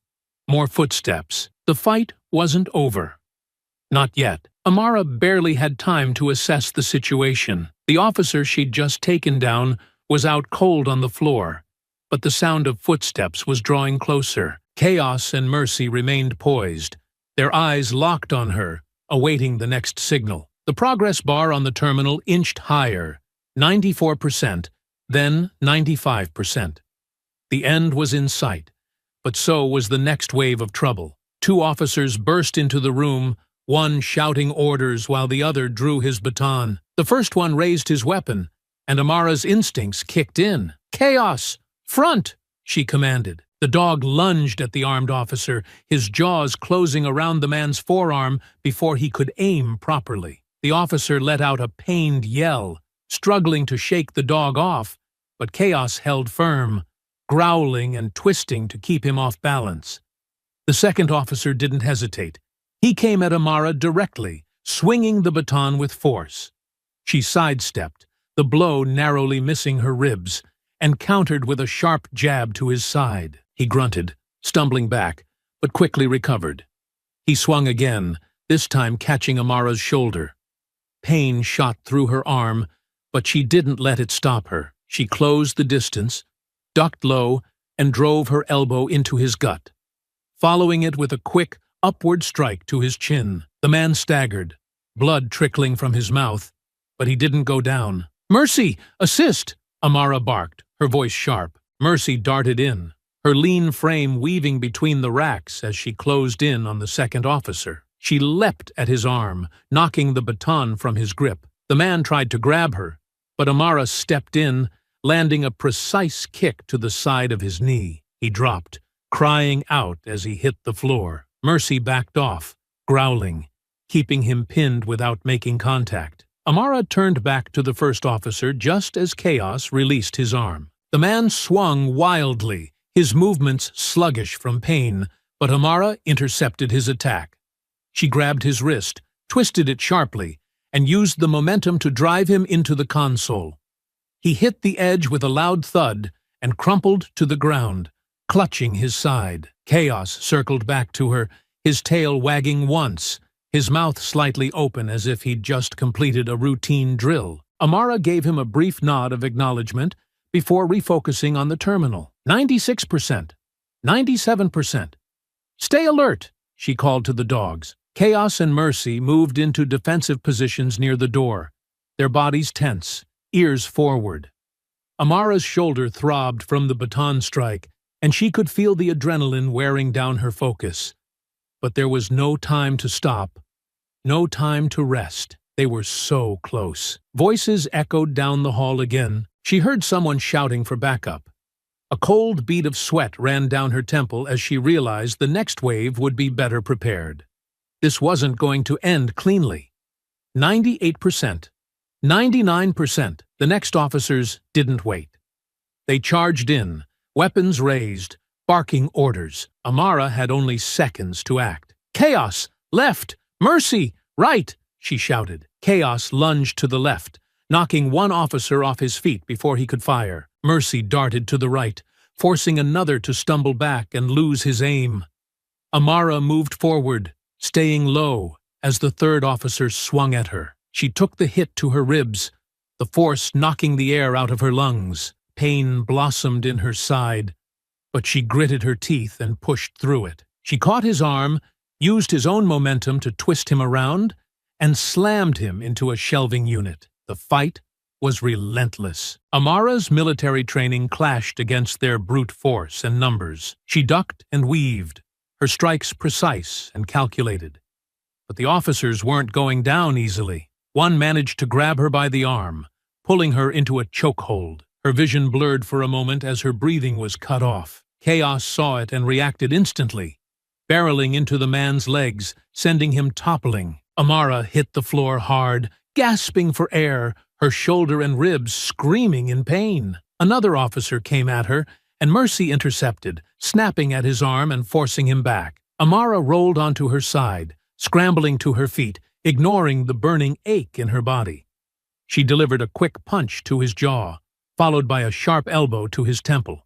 more footsteps. The fight wasn't over. Not yet. Amara barely had time to assess the situation. The officer she'd just taken down was out cold on the floor, but the sound of footsteps was drawing closer. Chaos and Mercy remained poised, their eyes locked on her, awaiting the next signal. The progress bar on the terminal inched higher, 94%, then 95%. The end was in sight, but so was the next wave of trouble. Two officers burst into the room, one shouting orders while the other drew his baton. The first one raised his weapon, and Amara's instincts kicked in. "Chaos! Front!" she commanded. The dog lunged at the armed officer, his jaws closing around the man's forearm before he could aim properly. The officer let out a pained yell, struggling to shake the dog off, but Chaos held firm, growling and twisting to keep him off balance. The second officer didn't hesitate. He came at Amara directly, swinging the baton with force. She sidestepped, the blow narrowly missing her ribs, and countered with a sharp jab to his side. He grunted, stumbling back, but quickly recovered. He swung again, this time catching Amara's shoulder. Pain shot through her arm, but she didn't let it stop her. She closed the distance, ducked low, and drove her elbow into his gut, following it with a quick, upward strike to his chin. The man staggered, blood trickling from his mouth, but he didn't go down. "Mercy! Assist!" Amara barked, her voice sharp. Mercy darted in, her lean frame weaving between the racks as she closed in on the second officer. She leapt at his arm, knocking the baton from his grip. The man tried to grab her, but Amara stepped in, landing a precise kick to the side of his knee. He dropped, crying out as he hit the floor. Mercy backed off, growling, keeping him pinned without making contact. Amara turned back to the first officer just as Chaos released his arm. The man swung wildly, his movements sluggish from pain, but Amara intercepted his attack. She grabbed his wrist, twisted it sharply, and used the momentum to drive him into the console. He hit the edge with a loud thud and crumpled to the ground, clutching his side. Chaos circled back to her, his tail wagging once, his mouth slightly open as if he'd just completed a routine drill. Amara gave him a brief nod of acknowledgement before refocusing on the terminal. 96%. 97%. Stay alert, she called to the dogs. Chaos and Mercy moved into defensive positions near the door, their bodies tense, ears forward. Amara's shoulder throbbed from the baton strike, and she could feel the adrenaline wearing down her focus. But there was no time to stop, no time to rest. They were so close. Voices echoed down the hall again. She heard someone shouting for backup. A cold bead of sweat ran down her temple as she realized the next wave would be better prepared. This wasn't going to end cleanly. 98%. 99%. The next officers didn't wait. They charged in, weapons raised, barking orders. Amara had only seconds to act. Chaos! Left! Mercy! Right! She shouted. Chaos lunged to the left, knocking one officer off his feet before he could fire. Mercy darted to the right, forcing another to stumble back and lose his aim. Amara moved forward, staying low as the third officer swung at her. She took the hit to her ribs, the force knocking the air out of her lungs. Pain blossomed in her side, but she gritted her teeth and pushed through it. She caught his arm, used his own momentum to twist him around, and slammed him into a shelving unit. The fight was relentless. Amara's military training clashed against their brute force and numbers. She ducked and weaved, her strikes precise and calculated. But the officers weren't going down easily. One managed to grab her by the arm, pulling her into a chokehold. Her vision blurred for a moment as her breathing was cut off. Chaos saw it and reacted instantly, barreling into the man's legs, sending him toppling. Amara hit the floor hard, gasping for air, her shoulder and ribs screaming in pain. Another officer came at her, and Mercy intercepted, snapping at his arm and forcing him back. Amara rolled onto her side, scrambling to her feet, ignoring the burning ache in her body. She delivered a quick punch to his jaw, followed by a sharp elbow to his temple.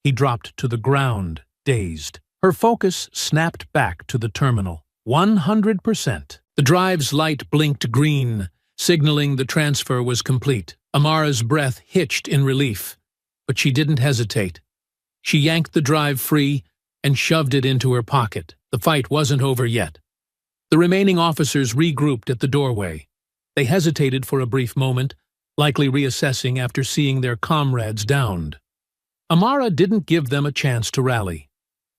He dropped to the ground, dazed. Her focus snapped back to the terminal. 100%. The drive's light blinked green, signaling the transfer was complete. Amara's breath hitched in relief, but she didn't hesitate. She yanked the drive free and shoved it into her pocket. The fight wasn't over yet. The remaining officers regrouped at the doorway. They hesitated for a brief moment, likely reassessing after seeing their comrades downed. Amara didn't give them a chance to rally.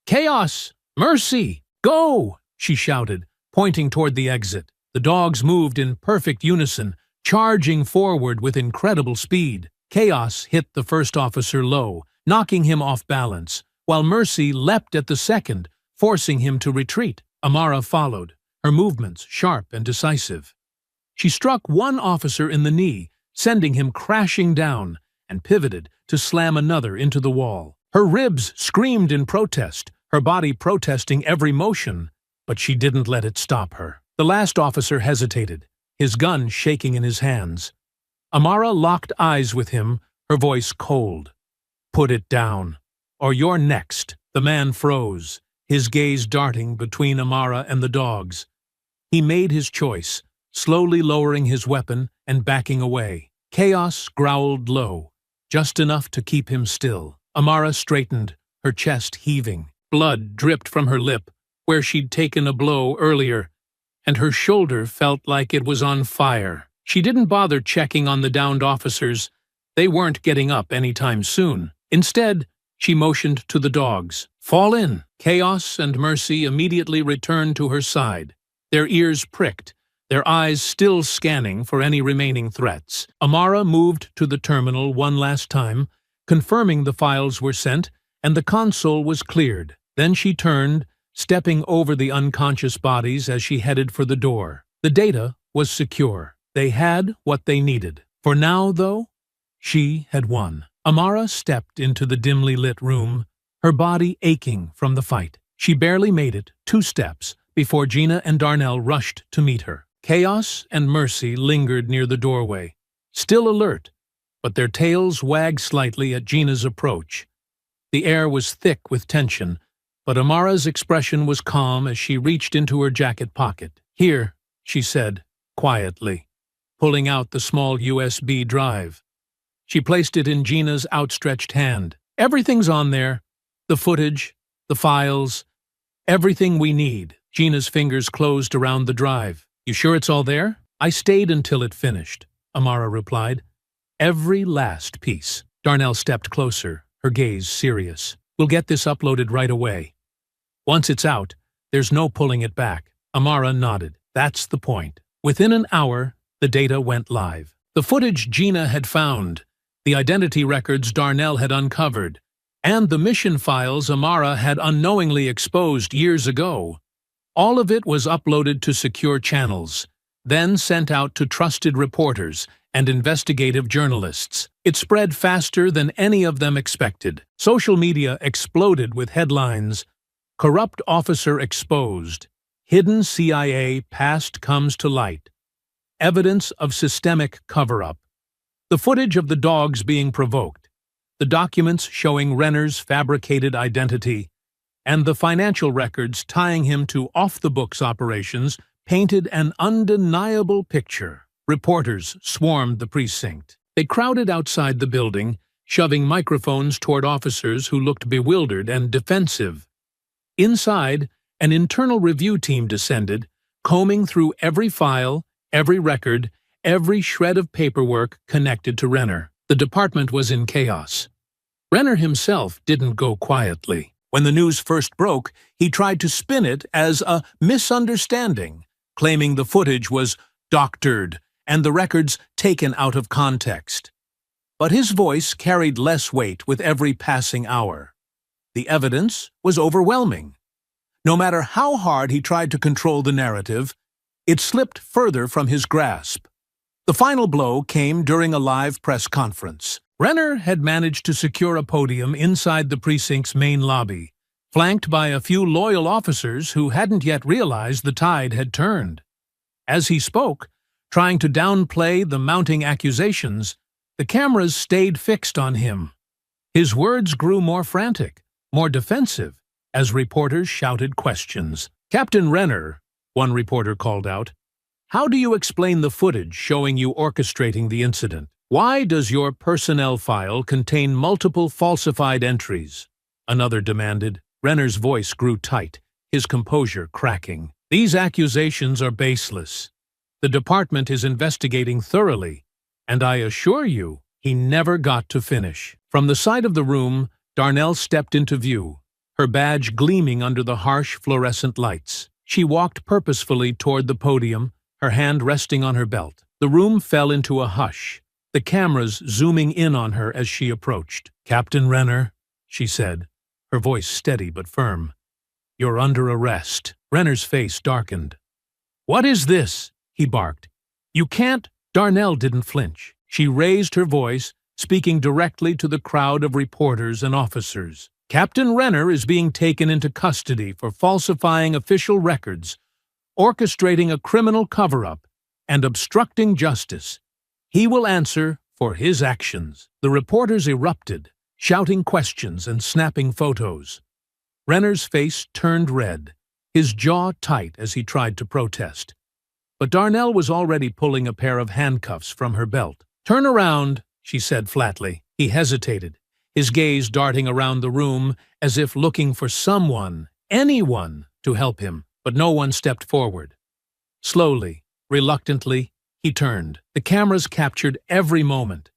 Chaos! Mercy! Go! She shouted, pointing toward the exit. The dogs moved in perfect unison, charging forward with incredible speed. Chaos hit the first officer low, knocking him off balance, while Mercy leapt at the second, forcing him to retreat. Amara followed, her movements sharp and decisive. She struck one officer in the knee, sending him crashing down, and pivoted to slam another into the wall. Her ribs screamed in protest, her body protesting every motion, but she didn't let it stop her. The last officer hesitated, his gun shaking in his hands. Amara locked eyes with him, her voice cold. Put it down, or you're next. The man froze, his gaze darting between Amara and the dogs. He made his choice, slowly lowering his weapon and backing away. Chaos growled low, just enough to keep him still. Amara straightened, her chest heaving. Blood dripped from her lip, where she'd taken a blow earlier, and her shoulder felt like it was on fire. She didn't bother checking on the downed officers. They weren't getting up anytime soon. Instead, she motioned to the dogs. Fall in. Chaos and Mercy immediately returned to her side, their ears pricked, their eyes still scanning for any remaining threats. Amara moved to the terminal one last time, confirming the files were sent and the console was cleared. Then she turned, stepping over the unconscious bodies as she headed for the door. The data was secure. They had what they needed. For now, though, she had won. Amara stepped into the dimly lit room, her body aching from the fight. She barely made it 2 steps before Gina and Darnell rushed to meet her. Chaos and Mercy lingered near the doorway, still alert, but their tails wagged slightly at Gina's approach. The air was thick with tension, but Amara's expression was calm as she reached into her jacket pocket. Here, she said, quietly. pulling out the small USB drive. She placed it in Gina's outstretched hand. "Everything's on there. The footage, the files, everything we need." Gina's fingers closed around the drive. "You sure it's all there?" "I stayed until it finished," Amara replied. "Every last piece." Darnell stepped closer, her gaze serious. "We'll get this uploaded right away. Once it's out, there's no pulling it back." Amara nodded. "That's the point." Within an hour, the data went live. The footage Gina had found, the identity records Darnell had uncovered, and the mission files Amara had unknowingly exposed years ago. All of it was uploaded to secure channels, then sent out to trusted reporters and investigative journalists. It spread faster than any of them expected. Social media exploded with headlines, "Corrupt Officer Exposed," "Hidden CIA Past Comes to Light," "Evidence of Systemic Cover-Up." The footage of the dogs being provoked, the documents showing Renner's fabricated identity, and the financial records tying him to off-the-books operations painted an undeniable picture. Reporters swarmed the precinct. They crowded outside the building, shoving microphones toward officers who looked bewildered and defensive. Inside, an internal review team descended, combing through every file, every record, every shred of paperwork connected to Renner. The department was in chaos. Renner himself didn't go quietly. When the news first broke, he tried to spin it as a misunderstanding, claiming the footage was doctored and the records taken out of context. But his voice carried less weight with every passing hour. The evidence was overwhelming. No matter how hard he tried to control the narrative, it slipped further from his grasp. The final blow came during a live press conference. Renner had managed to secure a podium inside the precinct's main lobby, flanked by a few loyal officers who hadn't yet realized the tide had turned. As he spoke, trying to downplay the mounting accusations, the cameras stayed fixed on him. His words grew more frantic, more defensive, as reporters shouted questions. "Captain Renner," one reporter called out, "how do you explain the footage showing you orchestrating the incident? Why does your personnel file contain multiple falsified entries?" Another demanded. Renner's voice grew tight, his composure cracking. "These accusations are baseless. The department is investigating thoroughly, and I assure you, he never got to finish." From the side of the room, Darnell stepped into view, her badge gleaming under the harsh fluorescent lights. She walked purposefully toward the podium, her hand resting on her belt. The room fell into a hush, the cameras zooming in on her as she approached. "Captain Renner," she said, her voice steady but firm, "you're under arrest." Renner's face darkened. "What is this?" he barked. "You can't—" Darnell didn't flinch. She raised her voice, speaking directly to the crowd of reporters and officers. "Captain Renner is being taken into custody for falsifying official records, orchestrating a criminal cover-up, and obstructing justice. He will answer for his actions." The reporters erupted, shouting questions and snapping photos. Renner's face turned red, his jaw tight as he tried to protest. But Darnell was already pulling a pair of handcuffs from her belt. "Turn around," she said flatly. He hesitated, his gaze darting around the room as if looking for someone, anyone, to help him. But no one stepped forward. Slowly, reluctantly, he turned. The cameras captured every moment,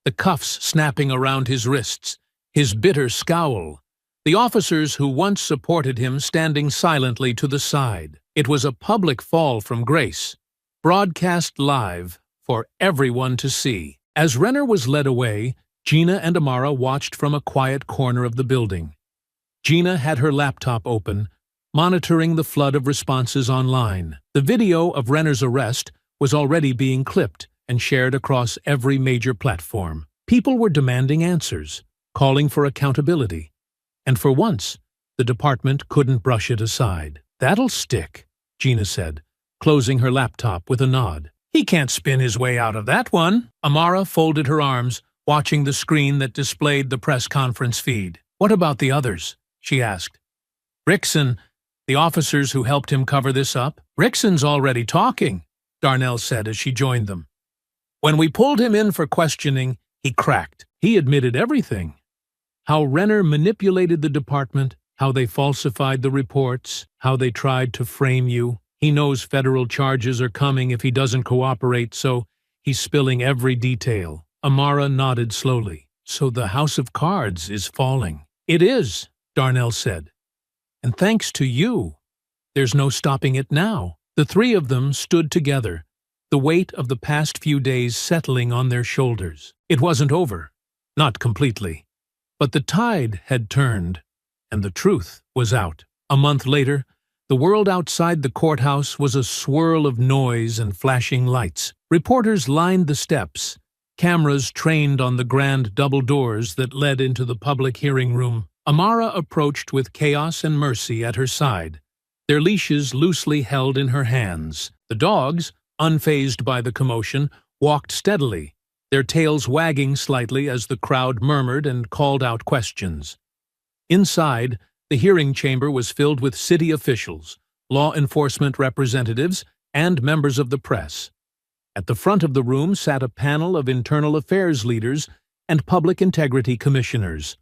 the cuffs snapping around his wrists, his bitter scowl, the officers who once supported him standing silently to the side. It was a public fall from grace, broadcast live for everyone to see. As Renner was led away, Gina and Amara watched from a quiet corner of the building. Gina had her laptop open, monitoring the flood of responses online. The video of Renner's arrest was already being clipped and shared across every major platform. People were demanding answers, calling for accountability. And for once, the department couldn't brush it aside. "That'll stick," Gina said, closing her laptop with a nod. "He can't spin his way out of that one." Amara folded her arms, watching the screen that displayed the press conference feed. "What about the others?" she asked. "Rickson, the officers who helped him cover this up?" "Rickson's already talking," Darnell said as she joined them. When we pulled him in for questioning, he cracked. He admitted everything. How Renner manipulated the department, how they falsified the reports, how they tried to frame you. He knows federal charges are coming if he doesn't cooperate, so he's spilling every detail. Amara nodded slowly. So the house of cards is falling. It is, Darnell said. And thanks to you. There's no stopping it now. The three of them stood together, the weight of the past few days settling on their shoulders. It wasn't over. Not completely. But the tide had turned, and the truth was out. A month later, the world outside the courthouse was a swirl of noise and flashing lights. Reporters lined the steps, cameras trained on the grand double doors that led into the public hearing room. Amara approached with Chaos and Mercy at her side, their leashes loosely held in her hands. The dogs, unfazed by the commotion, walked steadily, their tails wagging slightly as the crowd murmured and called out questions. Inside, the hearing chamber was filled with city officials, law enforcement representatives, and members of the press. At the front of the room sat a panel of internal affairs leaders and public integrity commissioners.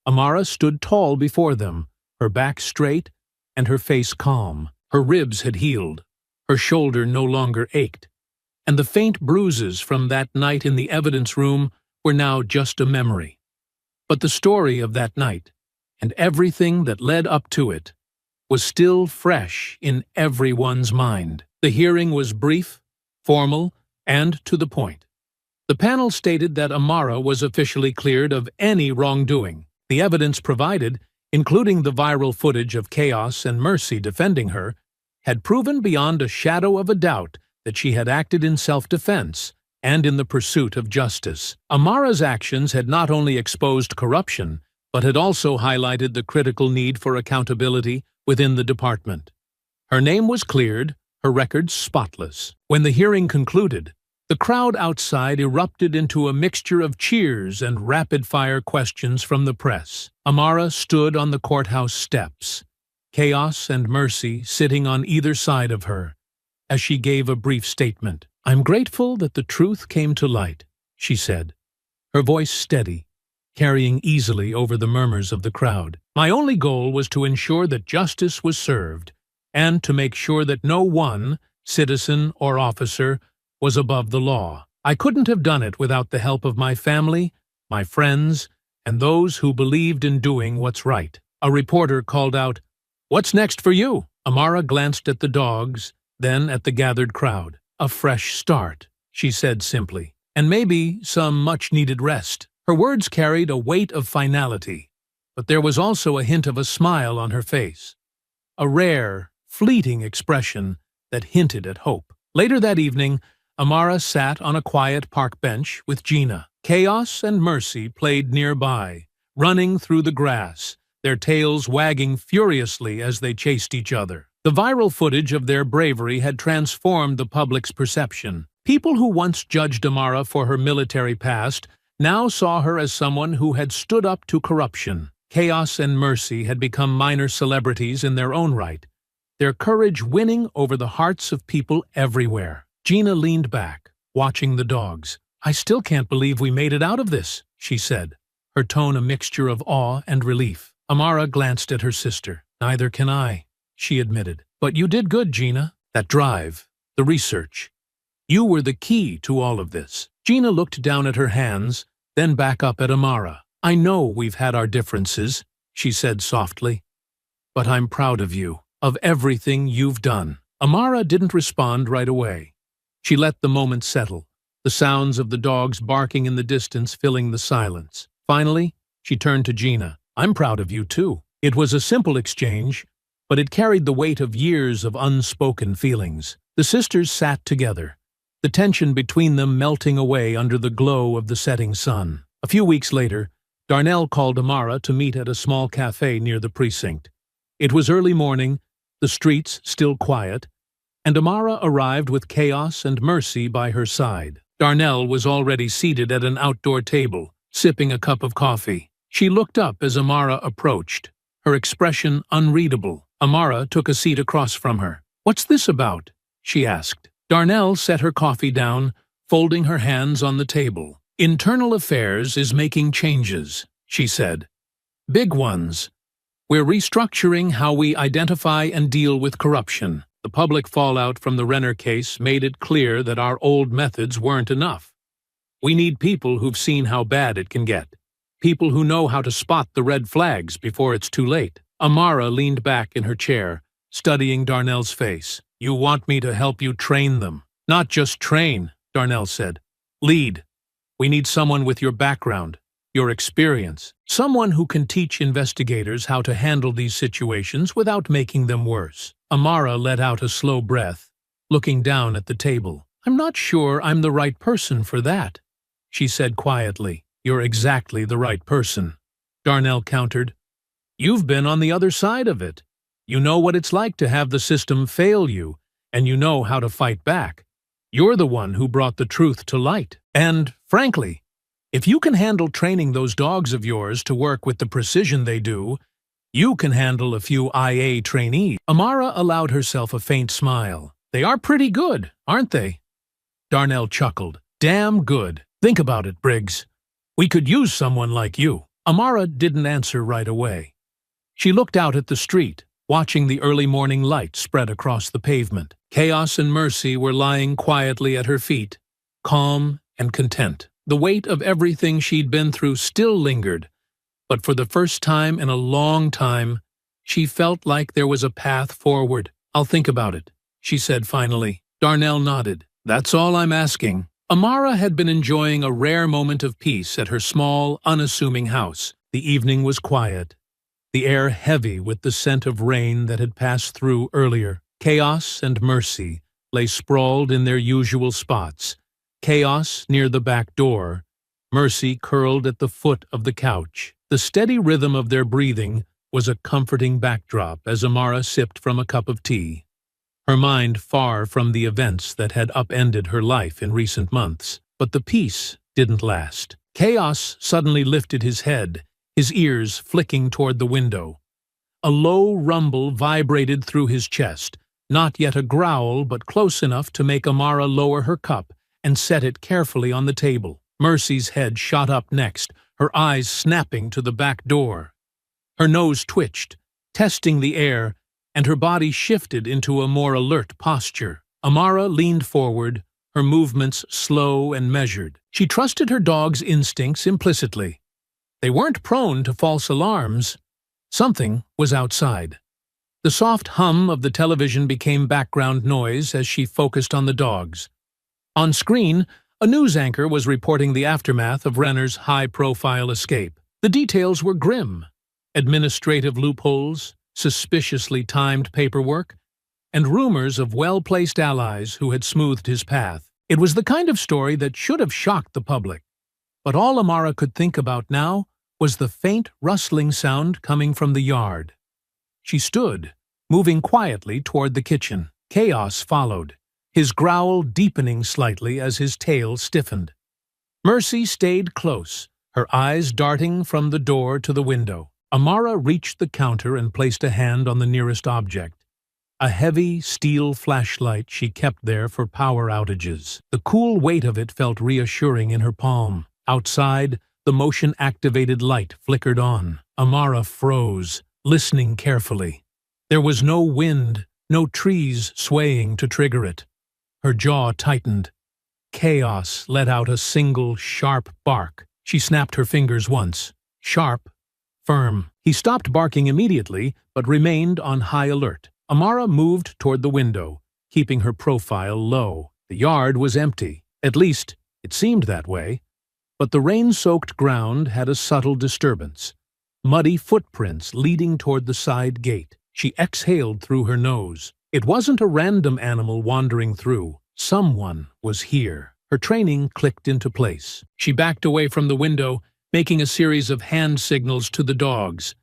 Amara stood tall before them, her back straight and her face calm. Her ribs had healed, her shoulder no longer ached, and the faint bruises from that night in the evidence room were now just a memory. But the story of that night, and everything that led up to it, was still fresh in everyone's mind. The hearing was brief, formal, and to the point. The panel stated that Amara was officially cleared of any wrongdoing. The evidence provided, including the viral footage of Chaos and Mercy defending her, had proven beyond a shadow of a doubt that she had acted in self-defense and in the pursuit of justice. Amara's actions had not only exposed corruption, but had also highlighted the critical need for accountability within the department. Her name was cleared, her record spotless. When the hearing concluded, the crowd outside erupted into a mixture of cheers and rapid-fire questions from the press. Amara stood on the courthouse steps, Chaos and Mercy sitting on either side of her, as she gave a brief statement. "I'm grateful that the truth came to light," she said, her voice steady, carrying easily over the murmurs of the crowd. "My only goal was to ensure that justice was served, and to make sure that no one, citizen or officer, was above the law. I couldn't have done it without the help of my family, my friends, and those who believed in doing what's right." A reporter called out, "What's next for you?" Amara glanced at the dogs, then at the gathered crowd. "A fresh start," she said simply, "and maybe some much-needed rest." Her words carried a weight of finality, but there was also a hint of a smile on her face, a rare, fleeting expression that hinted at hope. Later that evening, Amara sat on a quiet park bench with Gina. Chaos and Mercy played nearby, running through the grass, their tails wagging furiously as they chased each other. The viral footage of their bravery had transformed the public's perception. People who once judged Amara for her military past now saw her as someone who had stood up to corruption. Chaos and Mercy had become minor celebrities in their own right, their courage winning over the hearts of people everywhere. Gina leaned back, watching the dogs. "I still can't believe we made it out of this," she said, her tone a mixture of awe and relief. Amara glanced at her sister. "Neither can I," she admitted. "But you did good, Gina. That drive, the research. You were the key to all of this." Gina looked down at her hands, then back up at Amara. "I know we've had our differences," she said softly, "but I'm proud of you, of everything you've done." Amara didn't respond right away. She let the moment settle, the sounds of the dogs barking in the distance filling the silence. Finally, she turned to Gina. "I'm proud of you, too." It was a simple exchange, but it carried the weight of years of unspoken feelings. The sisters sat together, the tension between them melting away under the glow of the setting sun. A few weeks later, Darnell called Amara to meet at a small cafe near the precinct. It was early morning, the streets still quiet, and Amara arrived with Chaos and Mercy by her side. Darnell was already seated at an outdoor table, sipping a cup of coffee. She looked up as Amara approached, her expression unreadable. Amara took a seat across from her. "What's this about?" she asked. Darnell set her coffee down, folding her hands on the table. "Internal Affairs is making changes," she said. "Big ones. We're restructuring how we identify and deal with corruption. The public fallout from the Renner case made it clear that our old methods weren't enough. We need people who've seen how bad it can get. People who know how to spot the red flags before it's too late." Amara leaned back in her chair, studying Darnell's face. "You want me to help you train them?" "Not just train," Darnell said. "Lead. We need someone with your background, your experience, someone who can teach investigators how to handle these situations without making them worse." Amara let out a slow breath, looking down at the table. "I'm not sure I'm the right person for that," she said quietly. "You're exactly the right person," Darnell countered. "You've been on the other side of it. You know what it's like to have the system fail you, and you know how to fight back. You're the one who brought the truth to light. And, frankly, if you can handle training those dogs of yours to work with the precision they do, you can handle a few IA trainees." Amara allowed herself a faint smile. "They are pretty good, aren't they?" Darnell chuckled. "Damn good. Think about it, Briggs. We could use someone like you." Amara didn't answer right away. She looked out at the street, watching the early morning light spread across the pavement. Chaos and Mercy were lying quietly at her feet, calm and content. The weight of everything she'd been through still lingered, but for the first time in a long time, she felt like there was a path forward. "I'll think about it," she said finally. Darnell nodded. "That's all I'm asking." Amara had been enjoying a rare moment of peace at her small, unassuming house. The evening was quiet, the air heavy with the scent of rain that had passed through earlier. Chaos and Mercy lay sprawled in their usual spots. Chaos near the back door, Mercy curled at the foot of the couch. The steady rhythm of their breathing was a comforting backdrop as Amara sipped from a cup of tea, her mind far from the events that had upended her life in recent months. But the peace didn't last. Chaos suddenly lifted his head, his ears flicking toward the window. A low rumble vibrated through his chest, not yet a growl but close enough to make Amara lower her cup and set it carefully on the table. Mercy's head shot up next, her eyes snapping to the back door. Her nose twitched, testing the air, and her body shifted into a more alert posture. Amara leaned forward, her movements slow and measured. She trusted her dog's instincts implicitly. They weren't prone to false alarms. Something was outside. The soft hum of the television became background noise as she focused on the dogs. On screen, a news anchor was reporting the aftermath of Renner's high-profile escape. The details were grim. Administrative loopholes, suspiciously timed paperwork, and rumors of well-placed allies who had smoothed his path. It was the kind of story that should have shocked the public. But all Amara could think about now was the faint rustling sound coming from the yard. She stood, moving quietly toward the kitchen. Chaos followed, his growl deepening slightly as his tail stiffened. Mercy stayed close, her eyes darting from the door to the window. Amara reached the counter and placed a hand on the nearest object. A heavy steel flashlight she kept there for power outages. The cool weight of it felt reassuring in her palm. Outside, the motion-activated light flickered on. Amara froze, listening carefully. There was no wind, no trees swaying to trigger it. Her jaw tightened. Chaos let out a single, sharp bark. She snapped her fingers once. Sharp, firm. He stopped barking immediately, but remained on high alert. Amara moved toward the window, keeping her profile low. The yard was empty. At least, it seemed that way. But the rain-soaked ground had a subtle disturbance. Muddy footprints leading toward the side gate. She exhaled through her nose. It wasn't a random animal wandering through. Someone was here. Her training clicked into place. She backed away from the window, making a series of hand signals to the dogs.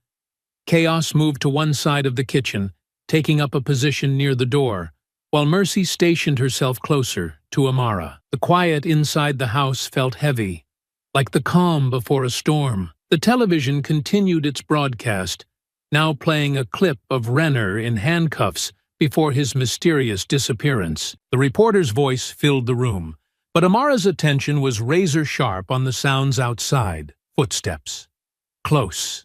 Chaos moved to one side of the kitchen, taking up a position near the door, while Mercy stationed herself closer to Amara. The quiet inside the house felt heavy, like the calm before a storm. The television continued its broadcast, now playing a clip of Renner in handcuffs before his mysterious disappearance. The reporter's voice filled the room, But Amara's attention was razor-sharp on the sounds outside. Footsteps. Close.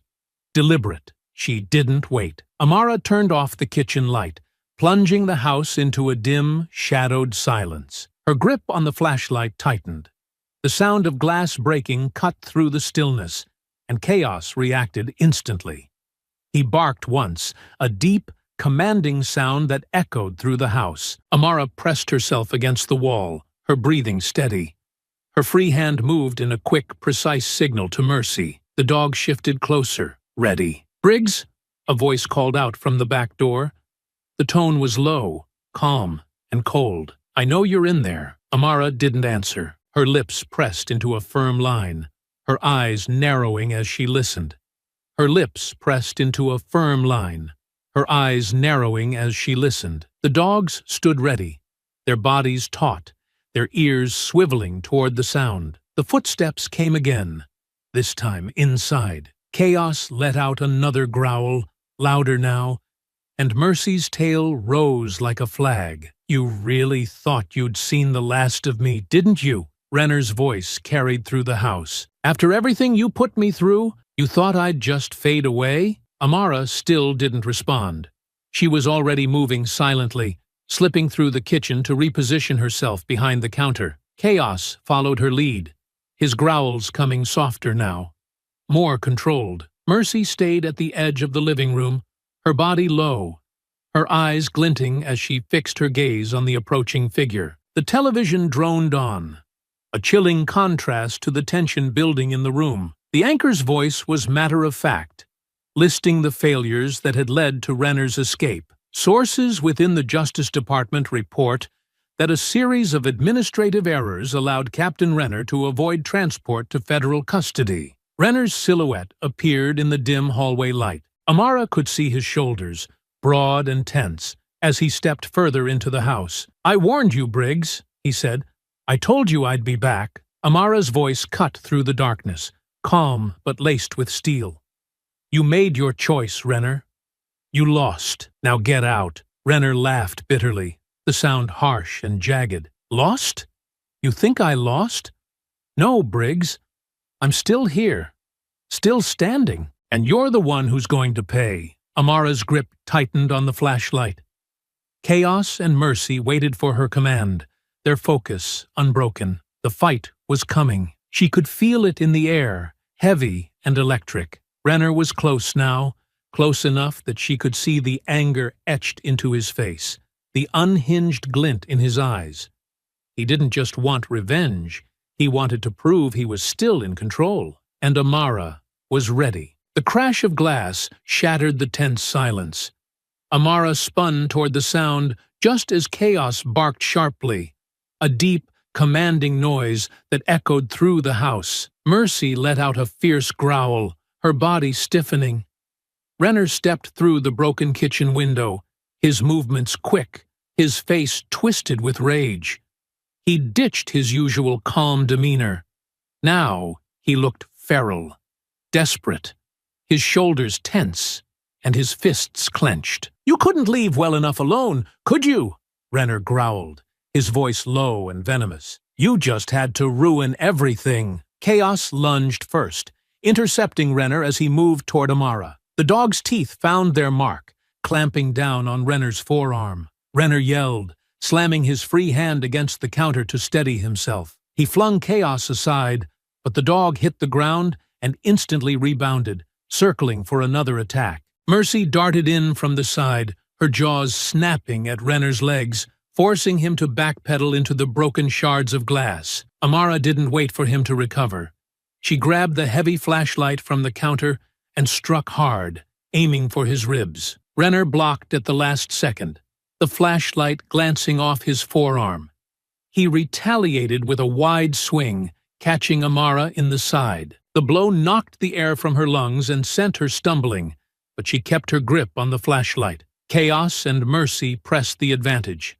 Deliberate. She didn't wait. Amara turned off the kitchen light, plunging the house into a dim, shadowed silence. Her grip on the flashlight tightened. The sound of glass breaking cut through the stillness, and Chaos reacted instantly. He barked once, a deep, commanding sound that echoed through the house. Amara pressed herself against the wall, her breathing steady. Her free hand moved in a quick, precise signal to Mercy. The dog shifted closer, ready. "Briggs?" a voice called out from the back door. The tone was low, calm, and cold. "I know you're in there." Amara didn't answer, her lips pressed into a firm line, her eyes narrowing as she listened. Her lips pressed into a firm line, her eyes narrowing as she listened. The dogs stood ready, their bodies taut, their ears swiveling toward the sound. The footsteps came again, this time inside. Chaos let out another growl, louder now, and Mercy's tail rose like a flag. "You really thought you'd seen the last of me, didn't you?" Renner's voice carried through the house. "After everything you put me through, you thought I'd just fade away?" Amara still didn't respond. She was already moving silently, slipping through the kitchen to reposition herself behind the counter. Chaos followed her lead, his growls coming softer now, more controlled. Mercy stayed at the edge of the living room, her body low, her eyes glinting as she fixed her gaze on the approaching figure. The television droned on, a chilling contrast to the tension building in the room. The anchor's voice was matter-of-fact, listing the failures that had led to Renner's escape. Sources within the Justice Department report that a series of administrative errors allowed Captain Renner to avoid transport to federal custody. Renner's silhouette appeared in the dim hallway light. Amara could see his shoulders, broad and tense, as he stepped further into the house. "I warned you, Briggs," he said. "I told you I'd be back." Amara's voice cut through the darkness, calm but laced with steel. "You made your choice, Renner. You lost. Now get out." Renner laughed bitterly, the sound harsh and jagged. "Lost? You think I lost? No, Briggs. I'm still here, still standing, and you're the one who's going to pay." Amara's grip tightened on the flashlight. Chaos and Mercy waited for her command, their focus unbroken. The fight was coming. She could feel it in the air, heavy and electric. Renner was close now, close enough that she could see the anger etched into his face, the unhinged glint in his eyes. He didn't just want revenge, he wanted to prove he was still in control. And Amara was ready. The crash of glass shattered the tense silence. Amara spun toward the sound just as Chaos barked sharply, a deep, commanding noise that echoed through the house. Mercy let out a fierce growl, her body stiffening. Renner stepped through the broken kitchen window, his movements quick, his face twisted with rage. He ditched his usual calm demeanor. Now he looked feral, desperate, his shoulders tense, and his fists clenched. "You couldn't leave well enough alone, could you?" Renner growled, his voice low and venomous. "You just had to ruin everything." Chaos lunged first, intercepting Renner as he moved toward Amara. The dog's teeth found their mark, clamping down on Renner's forearm. Renner yelled, slamming his free hand against the counter to steady himself. He flung Chaos aside, but the dog hit the ground and instantly rebounded, circling for another attack. Mercy darted in from the side, her jaws snapping at Renner's legs, forcing him to backpedal into the broken shards of glass. Amara didn't wait for him to recover. She grabbed the heavy flashlight from the counter and struck hard, aiming for his ribs. Renner blocked at the last second, the flashlight glancing off his forearm. He retaliated with a wide swing, catching Amara in the side. The blow knocked the air from her lungs and sent her stumbling, but she kept her grip on the flashlight. Chaos and Mercy pressed the advantage.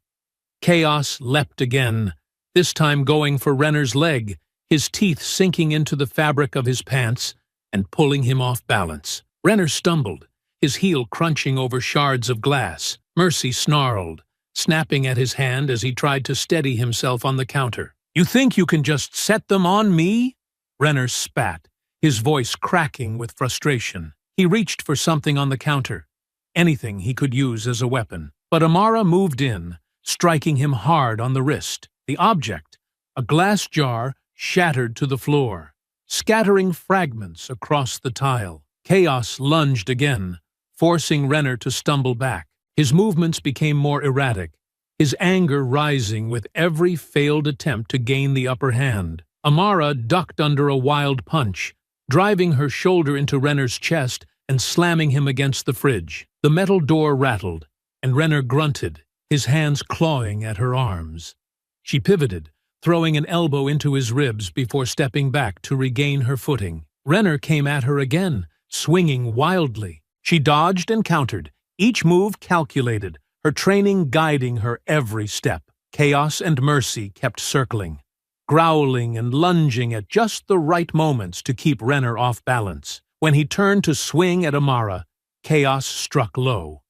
Chaos leapt again, this time going for Renner's leg, his teeth sinking into the fabric of his pants and pulling him off balance. Renner stumbled, his heel crunching over shards of glass. Mercy snarled, snapping at his hand as he tried to steady himself on the counter. You think you can just set them on me? Renner spat, his voice cracking with frustration. He reached for something on the counter, anything he could use as a weapon. But Amara moved in, striking him hard on the wrist. The object, a glass jar, shattered to the floor, scattering fragments across the tile. Chaos lunged again, forcing Renner to stumble back. His movements became more erratic, his anger rising with every failed attempt to gain the upper hand. Amara ducked under a wild punch, driving her shoulder into Renner's chest and slamming him against the fridge. The metal door rattled, and Renner grunted, his hands clawing at her arms. She pivoted, throwing an elbow into his ribs before stepping back to regain her footing. Renner came at her again, swinging wildly. She dodged and countered, each move calculated, her training guiding her every step. Chaos and Mercy kept circling, growling and lunging at just the right moments to keep Renner off balance. When he turned to swing at Amara, Chaos struck low,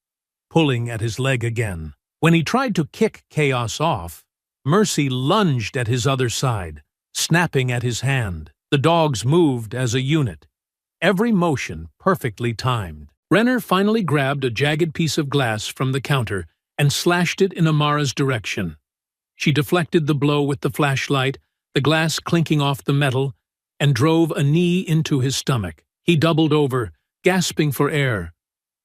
pulling at his leg again. When he tried to kick Chaos off, Mercy lunged at his other side, snapping at his hand. The dogs moved as a unit, every motion perfectly timed. Renner finally grabbed a jagged piece of glass from the counter and slashed it in Amara's direction. She deflected the blow with the flashlight, the glass clinking off the metal, and drove a knee into his stomach. He doubled over, gasping for air,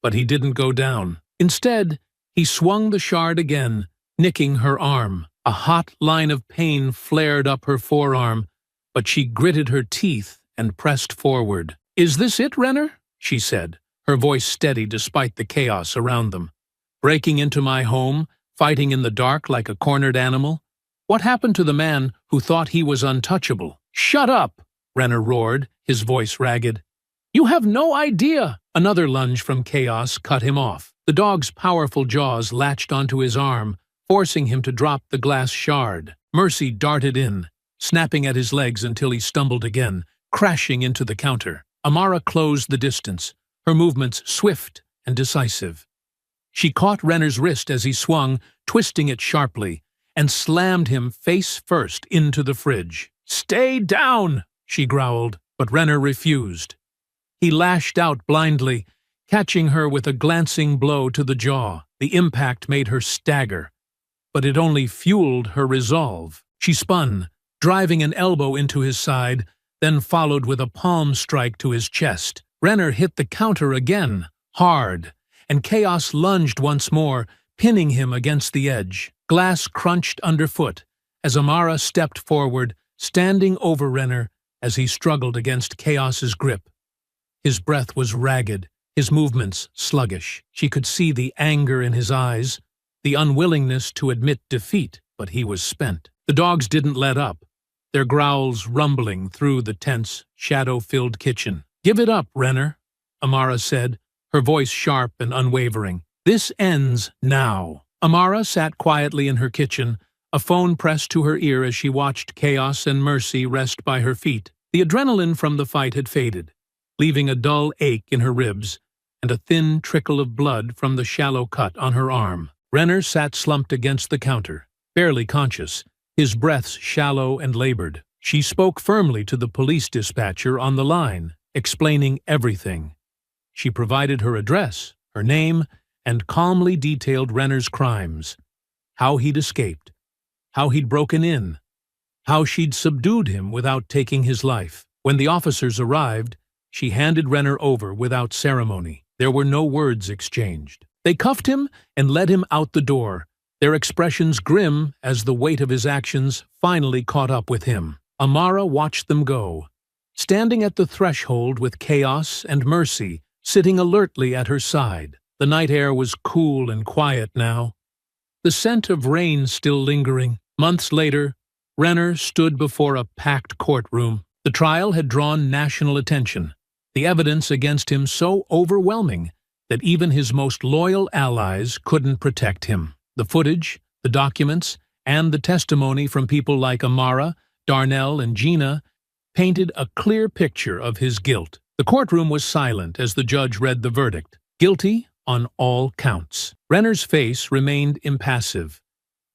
but he didn't go down. Instead, he swung the shard again, nicking her arm. A hot line of pain flared up her forearm, but she gritted her teeth and pressed forward. "Is this it, Renner?" she said, her voice steady despite the chaos around them. "Breaking into my home, fighting in the dark like a cornered animal? What happened to the man who thought he was untouchable?" "Shut up!" Renner roared, his voice ragged. "You have no idea!" Another lunge from Chaos cut him off. The dog's powerful jaws latched onto his arm, forcing him to drop the glass shard. Mercy darted in, snapping at his legs until he stumbled again, crashing into the counter. Amara closed the distance, her movements swift and decisive. She caught Renner's wrist as he swung, twisting it sharply, and slammed him face first into the fridge. "Stay down!" she growled, but Renner refused. He lashed out blindly, catching her with a glancing blow to the jaw. The impact made her stagger, but it only fueled her resolve. She spun, driving an elbow into his side, then followed with a palm strike to his chest. Renner hit the counter again, hard, and Chaos lunged once more, pinning him against the edge. Glass crunched underfoot as Amara stepped forward, standing over Renner as he struggled against Chaos's grip. His breath was ragged, his movements sluggish. She could see the anger in his eyes, the unwillingness to admit defeat, but he was spent. The dogs didn't let up, their growls rumbling through the tense, shadow-filled kitchen. "Give it up, Renner," Amara said, her voice sharp and unwavering. "This ends now." Amara sat quietly in her kitchen, a phone pressed to her ear as she watched Chaos and Mercy rest by her feet. The adrenaline from the fight had faded, leaving a dull ache in her ribs and a thin trickle of blood from the shallow cut on her arm. Renner sat slumped against the counter, barely conscious, his breaths shallow and labored. She spoke firmly to the police dispatcher on the line, explaining everything. She provided her address, her name, and calmly detailed Renner's crimes, how he'd escaped, how he'd broken in, how she'd subdued him without taking his life. When the officers arrived, she handed Renner over without ceremony. There were no words exchanged. They cuffed him and led him out the door, their expressions grim as the weight of his actions finally caught up with him. Amara watched them go, standing at the threshold with Chaos and Mercy sitting alertly at her side. The night air was cool and quiet now, the scent of rain still lingering. Months later, Renner stood before a packed courtroom. The trial had drawn national attention, the evidence against him so overwhelming that even his most loyal allies couldn't protect him. The footage, the documents, and the testimony from people like Amara, Darnell, and Gina painted a clear picture of his guilt. The courtroom was silent as the judge read the verdict. Guilty on all counts. Renner's face remained impassive,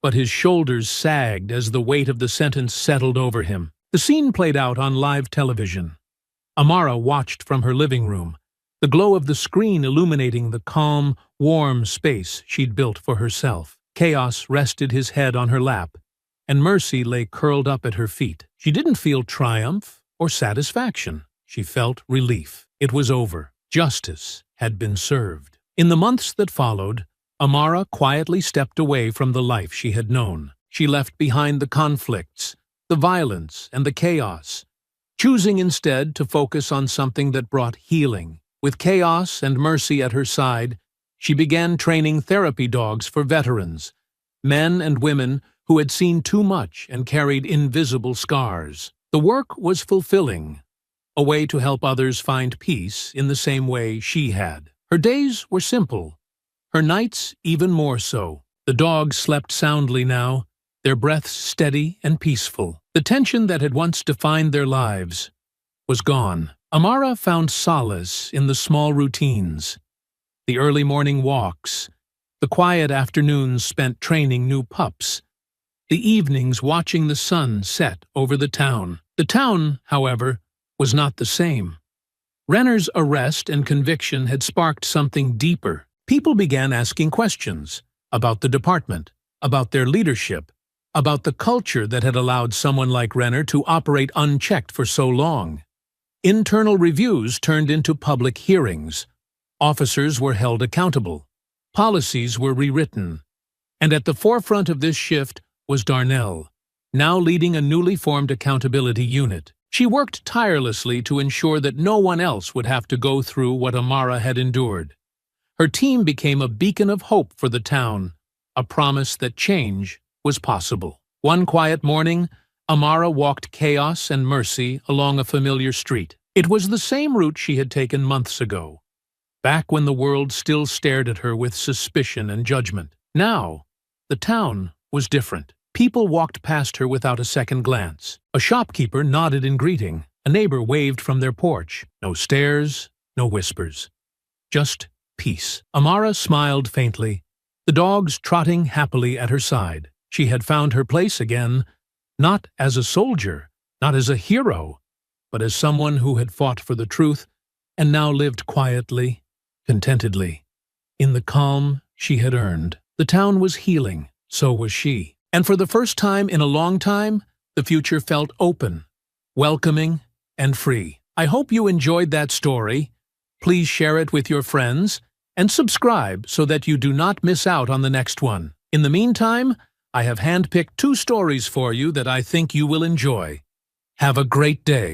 but his shoulders sagged as the weight of the sentence settled over him. The scene played out on live television. Amara watched from her living room, the glow of the screen illuminating the calm, warm space she'd built for herself. Chaos rested his head on her lap, and Mercy lay curled up at her feet. She didn't feel triumph or satisfaction. She felt relief. It was over. Justice had been served. In the months that followed, Amara quietly stepped away from the life she had known. She left behind the conflicts, the violence, and the chaos, choosing instead to focus on something that brought healing. With Chaos and Mercy at her side, she began training therapy dogs for veterans, men and women who had seen too much and carried invisible scars. The work was fulfilling, a way to help others find peace in the same way she had. Her days were simple, her nights even more so. The dogs slept soundly now, their breaths steady and peaceful. The tension that had once defined their lives was gone. Amara found solace in the small routines, the early morning walks, the quiet afternoons spent training new pups, the evenings watching the sun set over the town. The town, however, was not the same. Renner's arrest and conviction had sparked something deeper. People began asking questions about the department, about their leadership, about the culture that had allowed someone like Renner to operate unchecked for so long. Internal reviews turned into public hearings. Officers were held accountable. Policies were rewritten. And at the forefront of this shift was Darnell, now leading a newly formed accountability unit. She worked tirelessly to ensure that no one else would have to go through what Amara had endured. Her team became a beacon of hope for the town, a promise that change was possible. One quiet morning, Amara walked Chaos and Mercy along a familiar street. It was the same route she had taken months ago, back when the world still stared at her with suspicion and judgment. Now, the town was different. People walked past her without a second glance. A shopkeeper nodded in greeting. A neighbor waved from their porch. No stares, no whispers. Just peace. Amara smiled faintly, the dogs trotting happily at her side. She had found her place again, not as a soldier, not as a hero, but as someone who had fought for the truth and now lived quietly, contentedly, in the calm she had earned. The town was healing, so was she. And for the first time in a long time, the future felt open, welcoming, and free. I hope you enjoyed that story. Please share it with your friends and subscribe so that you do not miss out on the next one. In the meantime, I have handpicked 2 stories for you that I think you will enjoy. Have a great day.